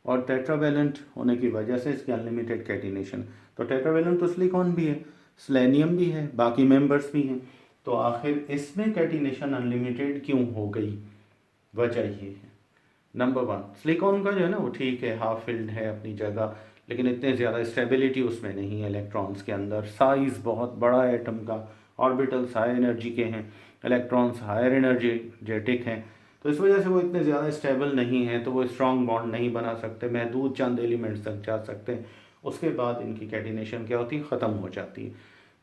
और टेट्रावेलेंट होने की वजह से इसकी अनलिमिटेड कैटिनेशन। तो टेट्रावेलेंट तो सिलिकॉन भी है, सेलेनियम भी है, बाकी मेंबर्स भी हैं, तो आखिर इसमें कैटिनेशन अनलिमिटेड क्यों हो गई, वजह ये है। नंबर 1 सिलिकॉन का जो है ना वो ठीक है, हाफ फिल्ड है अपनी जगह, लेकिन इतने ज़्यादा स्टेबिलिटी उसमें नहीं है इलेक्ट्रॉन्स के अंदर, साइज़ बहुत बड़ा है एटम का, ऑर्बिटल्स हाई एनर्जी के हैं, इलेक्ट्रॉन्स हायर एनर्जेटिक हैं, तो इस वजह से वो इतने ज़्यादा स्टेबल नहीं हैं, तो वो स्ट्रॉन्ग बॉन्ड नहीं बना सकते, महदूद चंद एलिमेंट्स तक जा सकते हैं, उसके बाद इनकी कैटिनेशन क्या होती है, ख़त्म हो जाती है,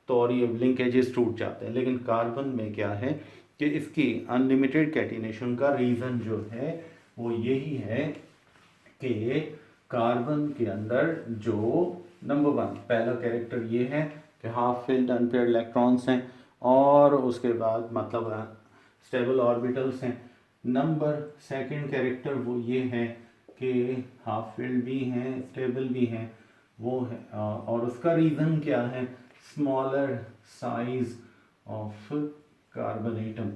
तो और ये लिंकेजेस टूट जाते हैं। लेकिन कार्बन में क्या है कि इसकी अनलिमिटेड कैटिनेशन का रीज़न जो है वो यही है कि कार्बन के अंदर जो नंबर 1 पहला कैरेक्टर ये है कि हाफ फिल्ड अनपेयर्ड इलेक्ट्रॉन्स हैं, और उसके बाद मतलब स्टेबल ऑर्बिटल्स हैं। नंबर 2 कैरेक्टर वो ये है कि हाफ फिल्ड भी हैं, स्टेबल भी हैं, वो है, और उसका रीज़न क्या है, smaller size of carbon atom.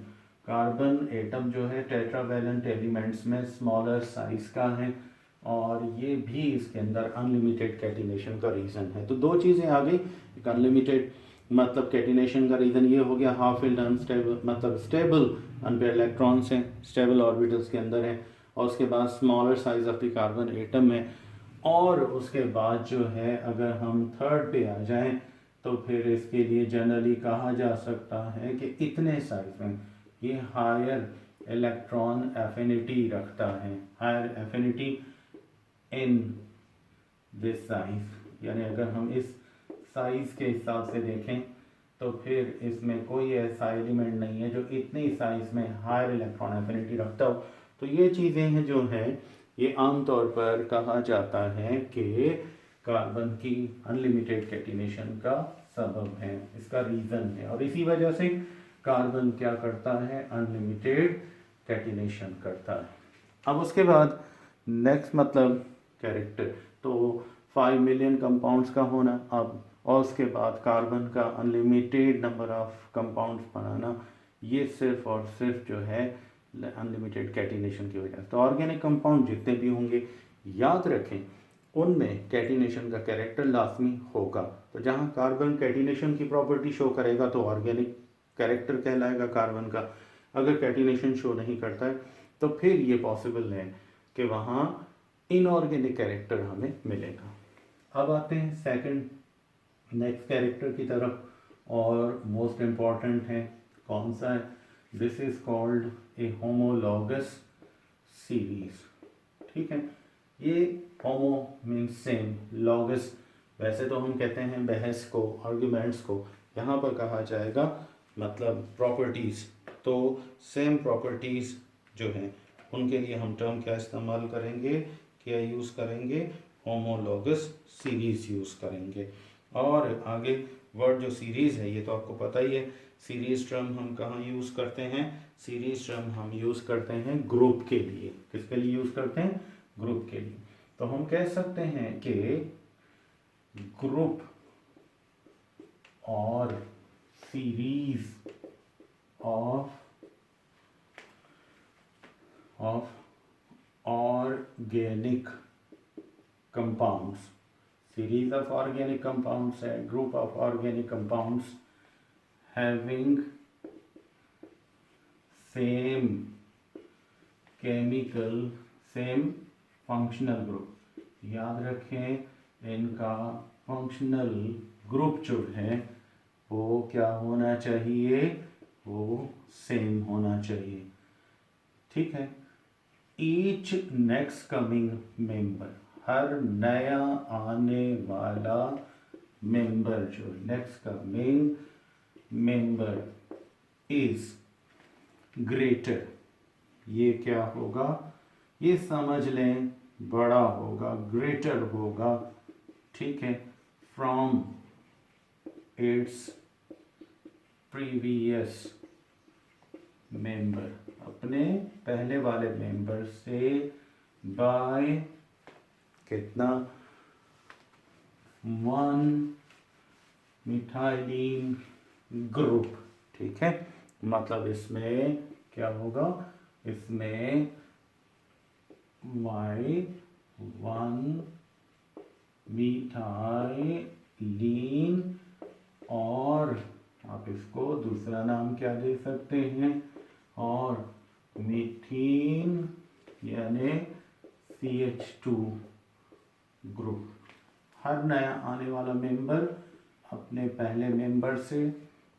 Carbon atom जो है टेट्रावेलेंट एलिमेंट्स में स्मॉलर साइज का है, और ये भी इसके अंदर अनलिमिटेड कैटिनेशन का रीज़न है। तो 2 चीज़ें आ गई, एक अनलिमिटेड मतलब कैटिनेशन का रीज़न ये हो गया, हाफ फिल्ड अनस्टेबल मतलब स्टेबल अनपेयर्ड इलेक्ट्रॉन्स हैं, स्टेबल ऑर्बिटल्स के अंदर हैं, और उसके बाद smaller size of the carbon atom है, और उसके बाद जो है अगर हम थर्ड पे आ जाएं तो फिर इसके लिए जनरली कहा जा सकता है कि इतने साइज में ये हायर इलेक्ट्रॉन एफिनिटी रखता है, higher affinity in this size, यानी अगर हम इस साइज के हिसाब से देखें तो फिर इसमें कोई ऐसा एलिमेंट नहीं है जो इतनी साइज में हायर इलेक्ट्रॉन एफिनिटी रखता हो। तो ये चीज़ें हैं जो हैं ये आमतौर पर कहा जाता है कि कार्बन की अनलिमिटेड कैटिनेशन का सबब है, इसका रीज़न है, और इसी वजह से कार्बन क्या करता है, अनलिमिटेड कैटिनेशन करता है। अब उसके बाद नेक्स्ट मतलब कैरेक्टर तो 5 मिलियन कंपाउंड्स का होना, अब और उसके बाद कार्बन का अनलिमिटेड नंबर ऑफ कंपाउंड्स बनाना, ये सिर्फ और सिर्फ जो है अनलिमिटेड कैटिनेशन की वजह से। तो ऑर्गेनिक कंपाउंड जितने भी होंगे याद रखें उनमें कैटिनेशन का कैरेक्टर लाजमी होगा। तो जहाँ कार्बन कैटिनेशन की प्रॉपर्टी शो करेगा तो ऑर्गेनिक कैरेक्टर कहलाएगा कार्बन का, अगर कैटिनेशन शो नहीं करता है तो फिर ये पॉसिबल है कि वहाँ इनऑर्गेनिक कैरेक्टर हमें मिलेगा। अब आते हैं सेकंड नेक्स्ट कैरेक्टर की तरफ, और मोस्ट इम्पॉर्टेंट है, कौन सा है, this is called a homologous series, ठीक है। ये होमो मीन्स सेम, लॉगस वैसे तो हम कहते हैं बहस को, आर्ग्यूमेंट्स को, यहाँ पर कहा जाएगा मतलब प्रॉपर्टीज़। तो सेम प्रॉपर्टीज़ जो हैं उनके लिए हम टर्म क्या इस्तेमाल करेंगे, क्या यूज़ करेंगे, होमोलॉगस सीरीज़ यूज़ करेंगे। और आगे वर्ड जो सीरीज़ है ये तो आपको पता ही है, सीरीज़ टर्म हम कहाँ यूज़ करते हैं, सीरीज़ टर्म हम यूज़ करते हैं ग्रुप के लिए। किसके लिए यूज़ करते हैं, ग्रुप के लिए। तो हम कह सकते हैं कि ग्रुप और series of organic compounds, series of organic compounds है, group of organic compounds having same chemical, same functional group. याद रखें इनका फंक्शनल ग्रुप जो है वो क्या होना चाहिए, वो सेम होना चाहिए। ठीक है। ईच नेक्स्ट कमिंग मेंबर, हर नया आने वाला मेंबर जो next coming member is greater, ये क्या होगा, ये समझ लें बड़ा होगा, ग्रेटर होगा। ठीक है। फ्रॉम इट्स प्रीवियस मेंबर, अपने पहले वाले मेंबर से बाय कितना, 1 मिथाइलिन ग्रुप। ठीक है। मतलब इसमें क्या होगा, इसमें Y1 मिथाइलिन, और आप इसको दूसरा नाम क्या दे सकते हैं, और मीथीन यानी CH2 ग्रुप। हर नया आने वाला मेंबर अपने पहले मेंबर से,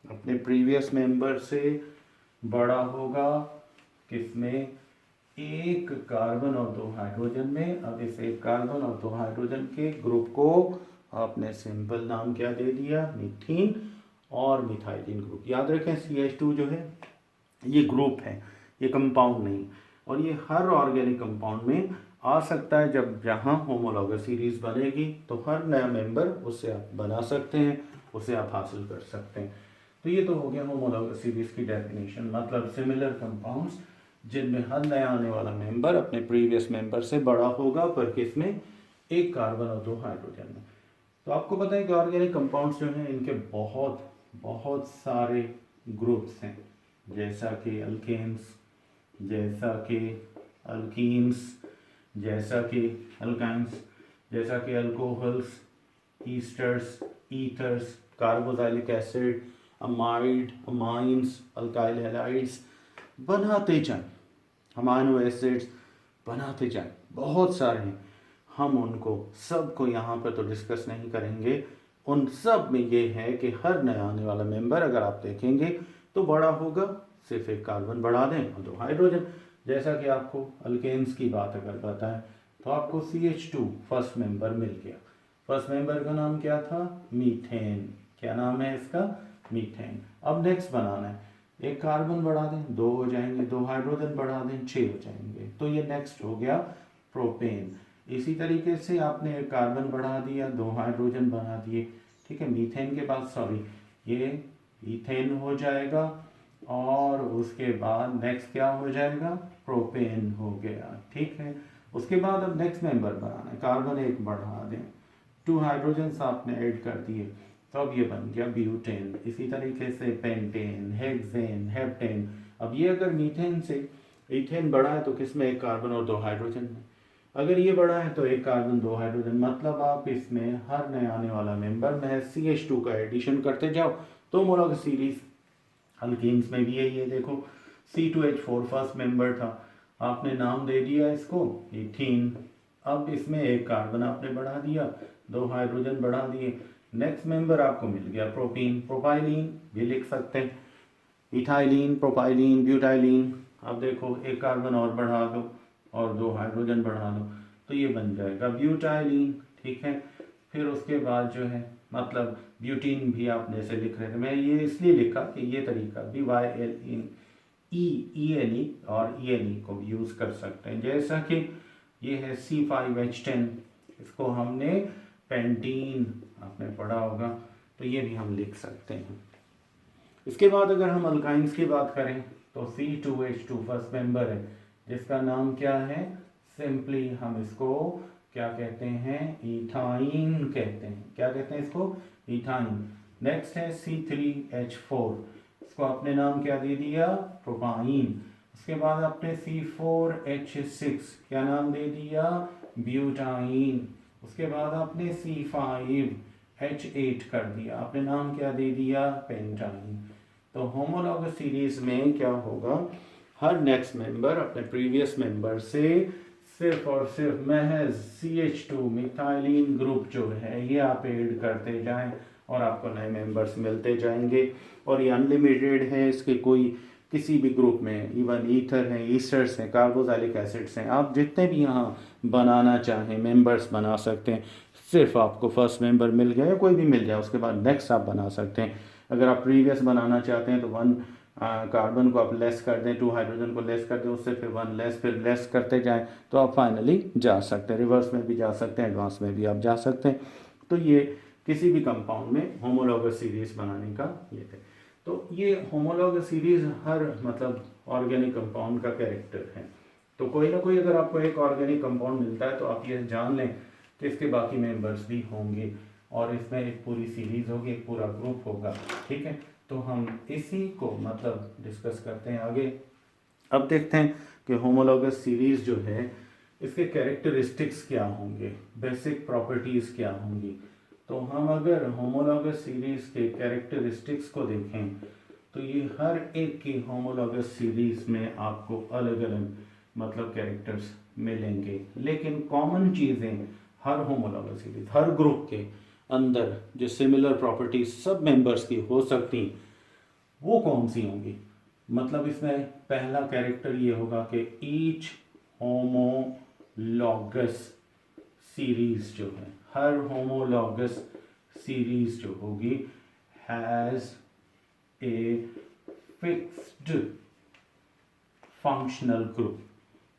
अपने प्रीवियस मेंबर से बड़ा होगा, किसमें, एक कार्बन और 2 हाइड्रोजन में। अब इस एक कार्बन और 2 हाइड्रोजन के ग्रुप को आपने सिंपल नाम क्या दे दिया, मीथीन और मिथाइलिन ग्रुप। याद रखें CH2 जो है ये ग्रुप है, ये कंपाउंड नहीं। और ये हर ऑर्गेनिक कंपाउंड में आ सकता है, जब जहाँ होमोलॉगस सीरीज बनेगी तो हर नया मेंबर उससे आप बना सकते हैं, उसे आप हासिल कर सकते हैं। तो ये तो हो गया होमोलॉगस सीरीज की डेफिनेशन, मतलब सिमिलर कंपाउंड्स जिनमें हर नया आने वाला मेंबर अपने प्रीवियस मेंबर से बड़ा होगा, पर किसमें, एक कार्बन और 2 हाइड्रोजन में। तो आपको पता है कि ऑर्गेनिक कंपाउंड्स जो हैं इनके बहुत बहुत सारे ग्रुप्स हैं, जैसा कि अल्केन्स, जैसा कि अल्कीन्स, जैसा कि अल्काइंस, जैसा कि alcohols, esters, ethers, carboxylic acid, amide, amines, alkyl halides, बनाते जाएं, अमाइनो एसिड्स बनाते जाएं, बहुत सारे हैं। हम उनको सबको यहाँ पर तो डिस्कस नहीं करेंगे। उन सब में ये है कि हर नया आने वाला मेंबर अगर आप देखेंगे तो बड़ा होगा, सिर्फ एक कार्बन बढ़ा दें और 2 हाइड्रोजन। जैसा कि आपको अल्केन्स की बात अगर बताएं तो आपको CH2 फर्स्ट मेंबर मिल गया। फर्स्ट मेंबर का नाम क्या था, मीथेन। क्या नाम है इसका, मीथेन। अब नेक्स्ट बनाना है, एक कार्बन बढ़ा दें 2 हो जाएंगे, 2 हाइड्रोजन बढ़ा दें 6 हो जाएंगे, तो ये नेक्स्ट हो गया प्रोपेन। इसी तरीके से आपने एक कार्बन बढ़ा दिया, 2 हाइड्रोजन बना दिए। ठीक है। मीथेन के बाद सॉरी ये इथेन हो जाएगा, और उसके बाद नेक्स्ट क्या हो जाएगा, प्रोपेन हो गया। ठीक है। उसके बाद अब नेक्स्ट मेंबर बनाना है, कार्बन एक बढ़ा दें, 2 हाइड्रोजन आपने ऐड कर दिए, तो अब ये बन गया ब्यूटेन। इसी तरीके से पेंटेन, हेक्सेन, हेप्टेन। अब ये अगर मीथेन से इथेन बढ़ा है तो किसमें, एक कार्बन और 2 हाइड्रोजन में। अगर ये बढ़ा है तो एक कार्बन 2 हाइड्रोजन, मतलब आप इसमें हर नए आने वाला मेंबर में CH2 का एडिशन करते जाओ। तो होमोलॉगस सीरीज अल्कीन्स में भी यही है, देखो C2H4 फर्स्ट मेंबर था, आपने नाम दे दिया इसको इथीन। अब इसमें एक कार्बन आपने बढ़ा दिया, 2 हाइड्रोजन बढ़ा दिए, नेक्स्ट मेंबर आपको मिल गया प्रोपीन, प्रोपाइलीन भी लिख सकते हैं, इथाइलीन, प्रोपाइलीन, ब्यूटाइलीन। अब देखो एक कार्बन और बढ़ा दो, और 2 हाइड्रोजन बढ़ा दो तो ये बन जाएगा ब्यूटाइलिन, ठीक है। फिर उसके बाद जो है मतलब ब्यूटीन भी आप जैसे लिख रहे थे, मैं ये इसलिए लिखा कि ये तरीका BYLE और ENE को भी यूज़ कर सकते हैं। जैसा कि ये है C5H10, इसको हमने पेंटीन आपने पढ़ा होगा, तो ये भी हम लिख सकते हैं। इसके बाद अगर हम अल्काइंस की बात करें तो C2H2 फर्स्ट मेंबर है, जिसका नाम क्या है, सिंपली हम इसको क्या कहते हैं, इथाइन कहते हैं। क्या कहते हैं इसको, इथाइन। नेक्स्ट है C3H4, इसको आपने नाम क्या दे दिया, प्रोपाइन। उसके बाद आपने C4H6 क्या नाम दे दिया, ब्यूटाइन। उसके बाद आपने C5H8 कर दिया, आपने नाम क्या दे दिया, पेंटाइन। तो होमोलॉगस सीरीज में क्या होगा, हर नेक्स्ट मेंबर अपने प्रीवियस मेंबर से सिर्फ और सिर्फ महज CH2 मिथाइलिन ग्रुप जो है ये आप ऐड करते जाएं और आपको नए मेंबर्स मिलते जाएंगे। और ये अनलिमिटेड है, इसके कोई किसी भी ग्रुप में, इवन ईथर हैं, ईस्टर्स हैं, कार्बोक्सिलिक एसिड्स हैं, आप जितने भी यहाँ बनाना चाहें मेंबर्स बना सकते हैं। सिर्फ आपको फर्स्ट मेंबर मिल गया, कोई भी मिल जाए, उसके बाद नेक्स्ट आप बना सकते हैं। अगर आप प्रीवियस बनाना चाहते हैं तो 1 कार्बन को आप लेस कर दें, 2 हाइड्रोजन को लेस कर दें, उससे फिर 1 लेस, फिर लेस करते जाएं, तो आप फाइनली जा सकते हैं। रिवर्स में भी जा सकते हैं, एडवांस में भी आप जा सकते हैं। तो ये किसी भी कंपाउंड में होमोलॉगस सीरीज बनाने का ये थे। तो ये होमोलॉगस सीरीज हर मतलब ऑर्गेनिक कंपाउंड का कैरेक्टर है। तो कोई ना कोई अगर आपको एक ऑर्गेनिक कंपाउंड मिलता है तो आप ये जान लें कि इसके बाकी मेंबर्स भी होंगे और इसमें एक पूरी सीरीज होगी, एक पूरा ग्रुप होगा, ठीक है। तो हम इसी को मतलब डिस्कस करते हैं आगे। अब देखते हैं कि होमोलॉगस सीरीज जो है इसके कैरेक्टरिस्टिक्स क्या होंगे, बेसिक प्रॉपर्टीज क्या होंगी। तो हम अगर होमोलॉगस सीरीज के कैरेक्टरिस्टिक्स को देखें तो ये हर एक की होमोलॉगस सीरीज में आपको अलग अलग मतलब कैरेक्टर्स मिलेंगे, लेकिन कॉमन चीज़ें हर होमोलॉगस सीरीज, हर ग्रुप के अंदर जो सिमिलर प्रॉपर्टीज सब मेंबर्स की हो सकती वो कौन सी होंगी। मतलब इसमें पहला कैरेक्टर ये होगा कि ईच होमोलॉगस सीरीज जो है, हर होमोलॉगस सीरीज जो होगी has a fixed functional group,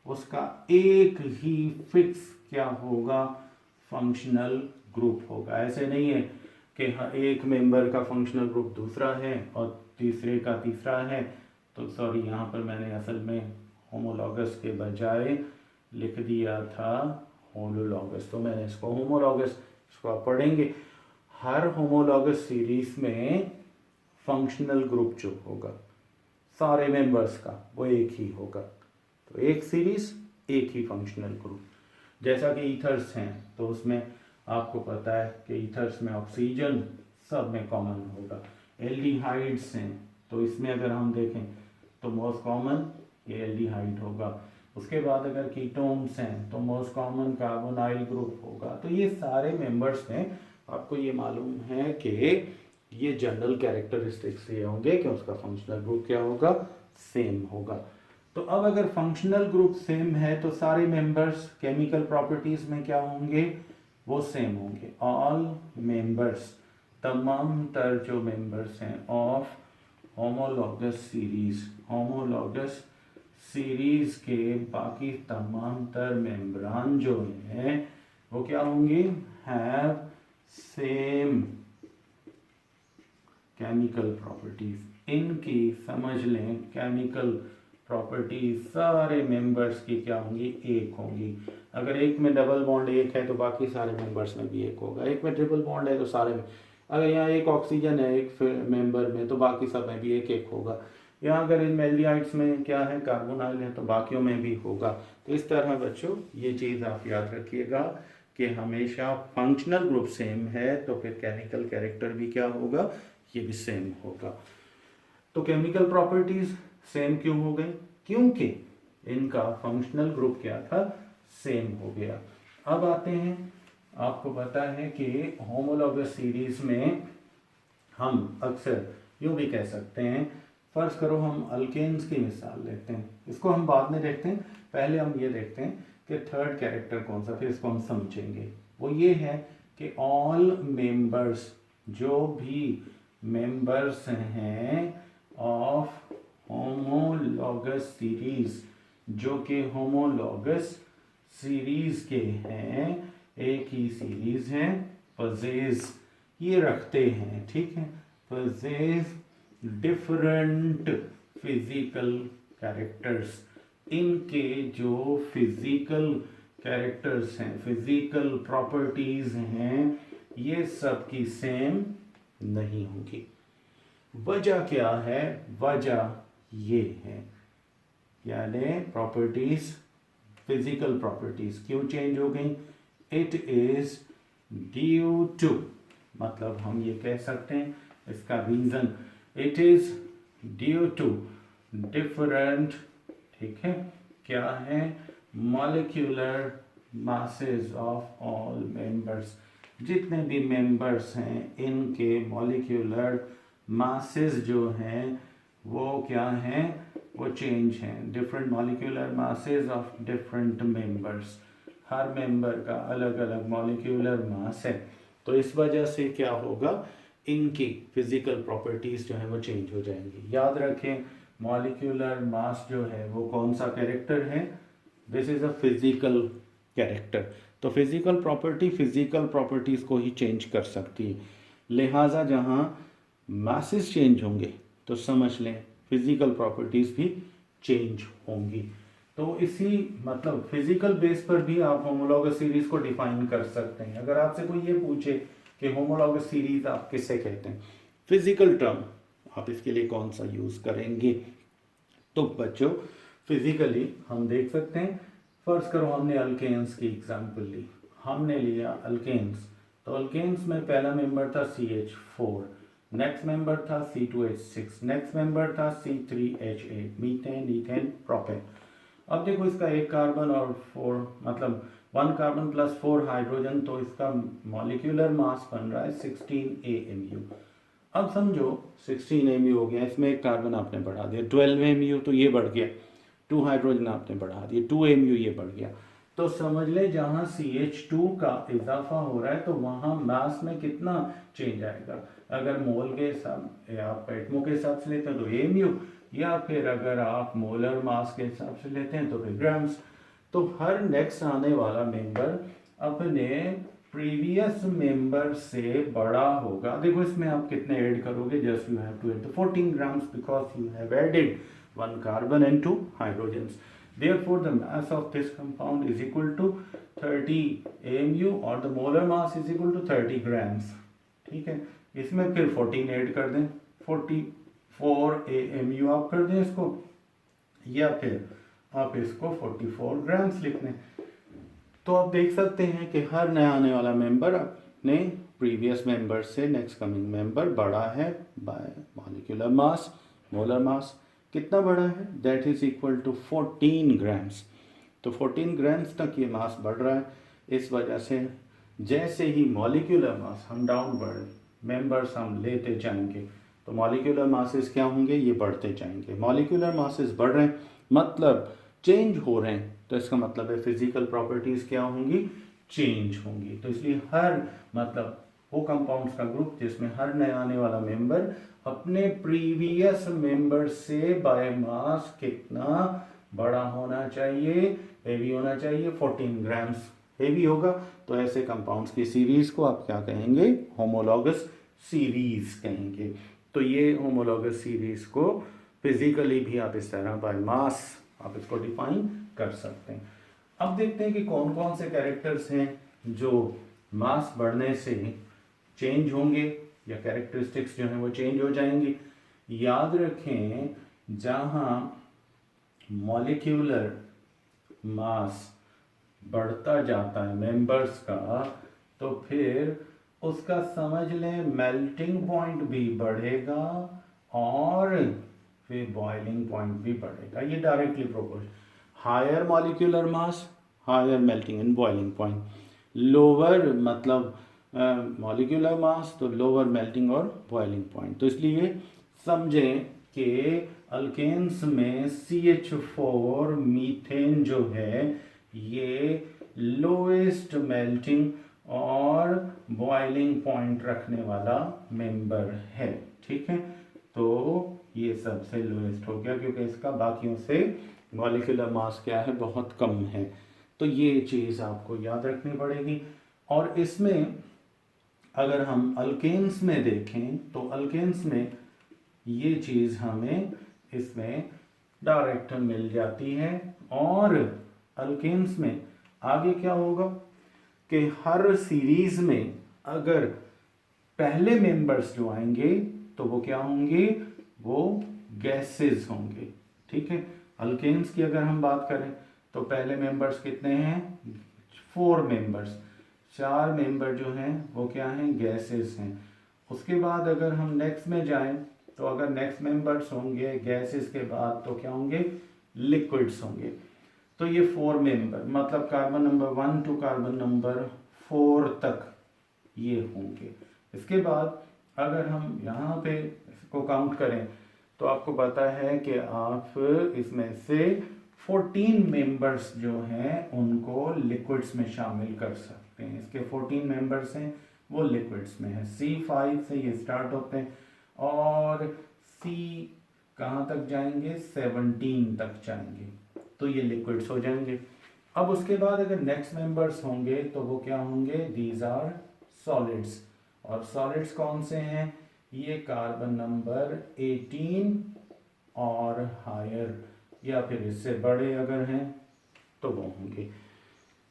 उसका एक ही फिक्स क्या होगा, फंक्शनल ग्रुप होगा। ऐसे नहीं है कि एक मेंबर का फंक्शनल ग्रुप दूसरा है और तीसरे का तीसरा है। तो सॉरी, यहाँ पर मैंने असल में होमोलॉगस के बजाय लिख दिया था होलोलॉगस, तो मैंने इसको होमोलॉगस, इसको आप पढ़ेंगे। हर होमोलॉगस सीरीज में फंक्शनल ग्रुप जो होगा सारे मेंबर्स का वो एक ही होगा। तो एक सीरीज एक ही फंक्शनल ग्रुप। जैसा कि ईथर्स हैं तो उसमें आपको पता है कि ईथर्स में ऑक्सीजन सब में कॉमन होगा। एल्डिहाइड्स हैं तो इसमें अगर हम देखें तो मोस्ट कॉमन ये एल्डिहाइड होगा। उसके बाद अगर कीटोन्स हैं तो मोस्ट कॉमन कार्बोनाइल ग्रुप होगा। तो ये सारे मेंबर्स हैं, आपको ये मालूम है कि ये जनरल कैरेक्टरिस्टिक्स ये होंगे कि उसका फंक्शनल ग्रुप क्या होगा, सेम होगा। तो अब अगर फंक्शनल ग्रुप सेम है तो सारे मेंबर्स केमिकल प्रॉपर्टीज में क्या होंगे, वो सेम होंगे। ऑल मेंबर्स, तमाम तर जो मेंबर्स हैं of homologous series, homologous series के बाकी तमाम तर मेंब्रान जो हैं वो क्या होंगे, हैव सेम केमिकल प्रॉपर्टीज। इनकी समझ लें केमिकल प्रॉपर्टीज सारे मेंबर्स की क्या होंगी, एक होंगी। अगर एक में डबल बॉन्ड एक है तो बाकी सारे मेंबर्स में भी एक होगा, एक में ट्रिपल बॉन्ड है तो सारे में, अगर यहाँ एक ऑक्सीजन है एक मेंबर में तो बाकी सब में भी एक एक होगा। यहाँ अगर इन एल्डिहाइड्स में क्या है, कार्बोनाइल है, तो बाकियों में भी होगा। तो इस तरह बच्चों ये चीज़ आप याद रखिएगा कि हमेशा फंक्शनल ग्रुप सेम है तो फिर केमिकल कैरेक्टर भी क्या होगा, ये भी सेम होगा। तो केमिकल प्रॉपर्टीज सेम क्यों हो गई, क्योंकि इनका फंक्शनल ग्रुप क्या था, सेम हो गया। अब आते हैं, आपको पता है कि होमोलॉगस सीरीज में हम अक्सर यूँ भी कह सकते हैं फर्ज करो हम अल्केन्स की मिसाल लेते हैं, इसको हम बाद में देखते हैं, पहले हम ये देखते हैं कि थर्ड कैरेक्टर कौन सा, फिर इसको हम समझेंगे। वो ये है कि ऑल मेंबर्स, जो भी मेंबर्स हैं ऑफ होमोलॉगस सीरीज, जो कि होमोलॉगस सीरीज के हैं, एक ही सीरीज है, पजेज ये रखते हैं, ठीक है, पजेज डिफरेंट फिजिकल कैरेक्टर्स, इनके जो फिजिकल कैरेक्टर्स हैं, फिजिकल प्रॉपर्टीज हैं, ये सब की सेम नहीं होंगी। वजह क्या है? वजह ये है, यानी प्रॉपर्टीज, फिजिकल प्रॉपर्टीज क्यों चेंज हो गई? इट इज ड्यू टू, मतलब हम ये कह सकते हैं इसका reason, it is due to different, ठीक है, क्या है, molecular masses of all members, जितने भी मेंबर्स हैं इनके मॉलिक्यूलर मासेस जो हैं वो क्या हैं, वो चेंज हैं, different molecular masses of different members, her member का अलग अलग मॉलिक्यूलर मास है, तो इस वजह से क्या होगा, इनकी फिजिकल प्रॉपर्टीज जो है वो चेंज हो जाएंगी। याद रखें मॉलिक्यूलर मास जो है वो कौन सा कैरेक्टर है, this is a physical character, तो फिजिकल प्रॉपर्टी फिजिकल प्रॉपर्टीज को ही चेंज कर सकती है, लिहाजा जहाँ मासेस चेंज होंगे तो समझ लें फिजिकल प्रॉपर्टीज भी चेंज होंगी। तो इसी मतलब फिजिकल बेस पर भी आप होमोलॉगस सीरीज को डिफाइन कर सकते हैं। अगर आपसे कोई ये पूछे कि होमोलॉगस सीरीज आप किससे कहते हैं, फिजिकल टर्म आप इसके लिए कौन सा यूज करेंगे, तो बच्चों फिजिकली हम देख सकते हैं, फर्ज करो हमने अल्केन्स की एग्जांपल ली, हमने लिया अल्केन्स, तो अल्केन्स में पहला मेंबर था CH4, नेक्स्ट मेंबर था C2H6, नेक्स्ट मेंबर था C3H8, मीथेन, ईथेन, प्रोपेन। अब देखो इसका एक कार्बन और 4 मतलब 1 कार्बन प्लस 4 हाइड्रोजन, तो इसका मॉलिक्यूलर मास बन रहा है 16 AMU। अब समझो 16 AMU हो गया, इसमें एक कार्बन आपने बढ़ा दिया 12 AMU, तो ये बढ़ गया, 2 हाइड्रोजन आपने बढ़ा दिए 2 AMU, ये बढ़ गया, तो समझ ले जहाँ CH2 का इजाफा हो रहा है तो वहाँ मास में कितना चेंज आएगा। अगर मोल के हिसाब या आप एटमो के हिसाब से लेते हैं तो AMU, या फिर अगर आप मोलर मास के हिसाब से लेते हैं तो फिर ग्राम्स। तो हर नेक्स्ट आने वाला मेंबर अपने प्रीवियस मेंबर से बड़ा होगा। देखो इसमें आप कितने ऐड करोगे, just you have to add 14 grams because you have added 1 carbon and 2 hydrogens. Therefore, the mass of this compound is equal to 30 AMU or the molar mass is equal to 30 grams. ठीक है, इसमें फिर 14 add कर दें, 44 AMU आप कर दें इसको, या फिर आप इसको 44 ग्राम्स लिख दें। तो आप देख सकते हैं कि हर नया आने वाला मेंबर अपने प्रीवियस मेंबर से नेक्स्ट कमिंग मेंबर बड़ा है by molecular mass, molar mass कितना बड़ा है, that is equal to 14 grams. तो 14 ग्राम्स तक ये मास बढ़ रहा है, इस वजह से जैसे ही मॉलिक्यूलर मास हम डाउनवर्ड मेंबर्स हम लेते जाएंगे तो मॉलिक्यूलर मासेस क्या होंगे, ये बढ़ते जाएंगे। मॉलिक्यूलर मासेस बढ़ रहे हैं मतलब चेंज हो रहे हैं, तो इसका मतलब है फिजिकल प्रॉपर्टीज क्या होंगी, चेंज होंगी। तो इसलिए हर मतलब वो कंपाउंड्स का ग्रुप जिसमें हर नया आने वाला मेंबर अपने प्रीवियस मेंबर से बाय मास कितना बड़ा होना चाहिए, हेवी होना चाहिए, 14 ग्राम्स हेवी होगा, तो ऐसे कंपाउंड्स की सीरीज को आप क्या कहेंगे, होमोलॉगस सीरीज कहेंगे। तो ये होमोलॉगस सीरीज को फिजिकली भी आप इस तरह बाय मास आप इसको डिफाइन कर सकते हैं। अब देखते हैं कि कौन कौन से कैरेक्टर्स हैं जो मास बढ़ने से चेंज होंगे या कैरेक्टरिस्टिक्स जो हैं वो चेंज हो जाएंगी। याद रखें जहाँ मॉलिक्यूलर मास बढ़ता जाता है मेंबर्स का, तो फिर उसका समझ लें मेल्टिंग पॉइंट भी बढ़ेगा और फिर बॉइलिंग पॉइंट भी बढ़ेगा, ये directly proportional. Higher molecular mass higher melting and boiling point, lower मतलब मॉलिक्यूलर मास तो लोअर मेल्टिंग और बॉइलिंग पॉइंट। तो इसलिए समझें कि अल्केन्स में CH4 मीथेन जो है ये लोएस्ट मेल्टिंग और बॉइलिंग पॉइंट रखने वाला मेंबर है, ठीक है। तो ये सबसे लोएस्ट हो गया क्योंकि इसका बाकियों से मॉलिक्यूलर मास क्या है, बहुत कम है। तो ये चीज़ आपको याद रखनी पड़ेगी। और इसमें अगर हम अल्केन्स में देखें तो अल्केन्स में ये चीज़ हमें इसमें डायरेक्ट मिल जाती है। और अल्केन्स में आगे क्या होगा कि हर सीरीज में अगर पहले मेंबर्स जो आएंगे तो वो क्या होंगे, वो गैसेस होंगे, ठीक है। अल्केन्स की अगर हम बात करें तो पहले मेंबर्स कितने हैं, 4 मेंबर्स, 4 मेंबर जो हैं वो क्या हैं, गैसेस हैं। उसके बाद अगर हम नेक्स्ट में जाएं तो अगर नेक्स्ट मेंबर्स होंगे गैसेस के बाद तो क्या होंगे, लिक्विड्स होंगे। तो ये 4 मेंबर मतलब carbon number 1 to carbon number 4 तक ये होंगे। इसके बाद अगर हम यहाँ पे इसको काउंट करें तो आपको पता है कि आप इसमें से 14 मेंबर्स जो हैं उनको लिक्विड्स में शामिल कर सकते हैं। इसके 14 मेंबर्स हैं वो लिक्विड्स में है। C5 से ये स्टार्ट होते हैं और C कहाँ तक जाएंगे, 17 तक जाएंगे, तो ये लिक्विड्स हो जाएंगे। अब उसके बाद अगर नेक्स्ट मेंबर्स होंगे तो वो क्या होंगे, दीज आर सॉलिड्स। और सॉलिड्स कौन से हैं, ये कार्बन नंबर 18 और हायर या फिर इससे बड़े अगर हैं तो वो होंगे।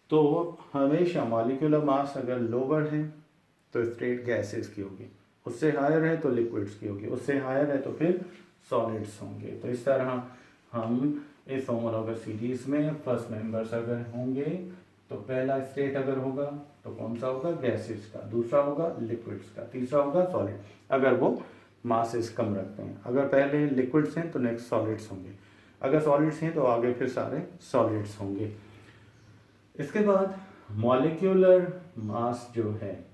तो हमेशा मॉलिक्यूलर मास अगर लोअर है तो स्टेट गैसेस की होगी, उससे हायर है तो लिक्विड्स की होगी, उससे हायर है तो फिर सॉलिड्स होंगे। तो इस तरह हम इस होमोलॉगस सीरीज में फर्स्ट मेंबर्स अगर होंगे तो पहला स्टेट अगर होगा तो कौन सा होगा, गैसेस का, दूसरा होगा लिक्विड्स का, तीसरा होगा सॉलिड, अगर वो मासेस कम रखते हैं। अगर पहले लिक्विड्स हैं तो नेक्स्ट सॉलिड्स होंगे, अगर सॉलिड्स हैं तो आगे फिर सारे सॉलिड्स होंगे। इसके बाद मॉलिक्यूलर मास जो है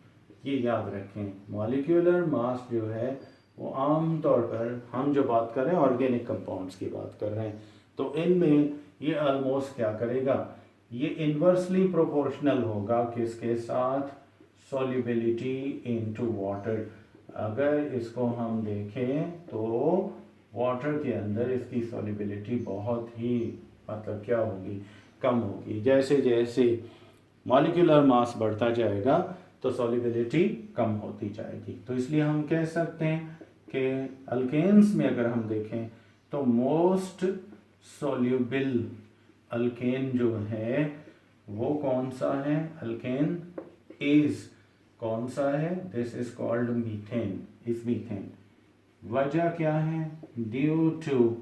ये याद रखें, मॉलिक्यूलर मास जो है वो आम तौर पर हम जो बात कर रहे हैं ऑर्गेनिक कंपाउंड्स की बात कर रहे हैं, तो इनमें ये ऑलमोस्ट क्या करेगा, ये इन्वर्सली प्रोपोर्शनल होगा किसके साथ, सॉल्युबिलिटी इनटू वाटर। अगर इसको हम देखें तो वाटर के अंदर इसकी सॉल्युबिलिटी बहुत ही मतलब क्या होगी, कम होगी। जैसे जैसे मॉलिक्यूलर मास बढ़ता जाएगा तो सॉल्युबिलिटी कम होती जाएगी। तो इसलिए हम कह सकते हैं कि अल्केन्स में अगर हम देखें तो मोस्ट सॉल्युबल अल्केन जो है वो कौन सा है, अल्केन इज कौन सा है, this is called methane, is methane. वजह क्या है, ड्यू टू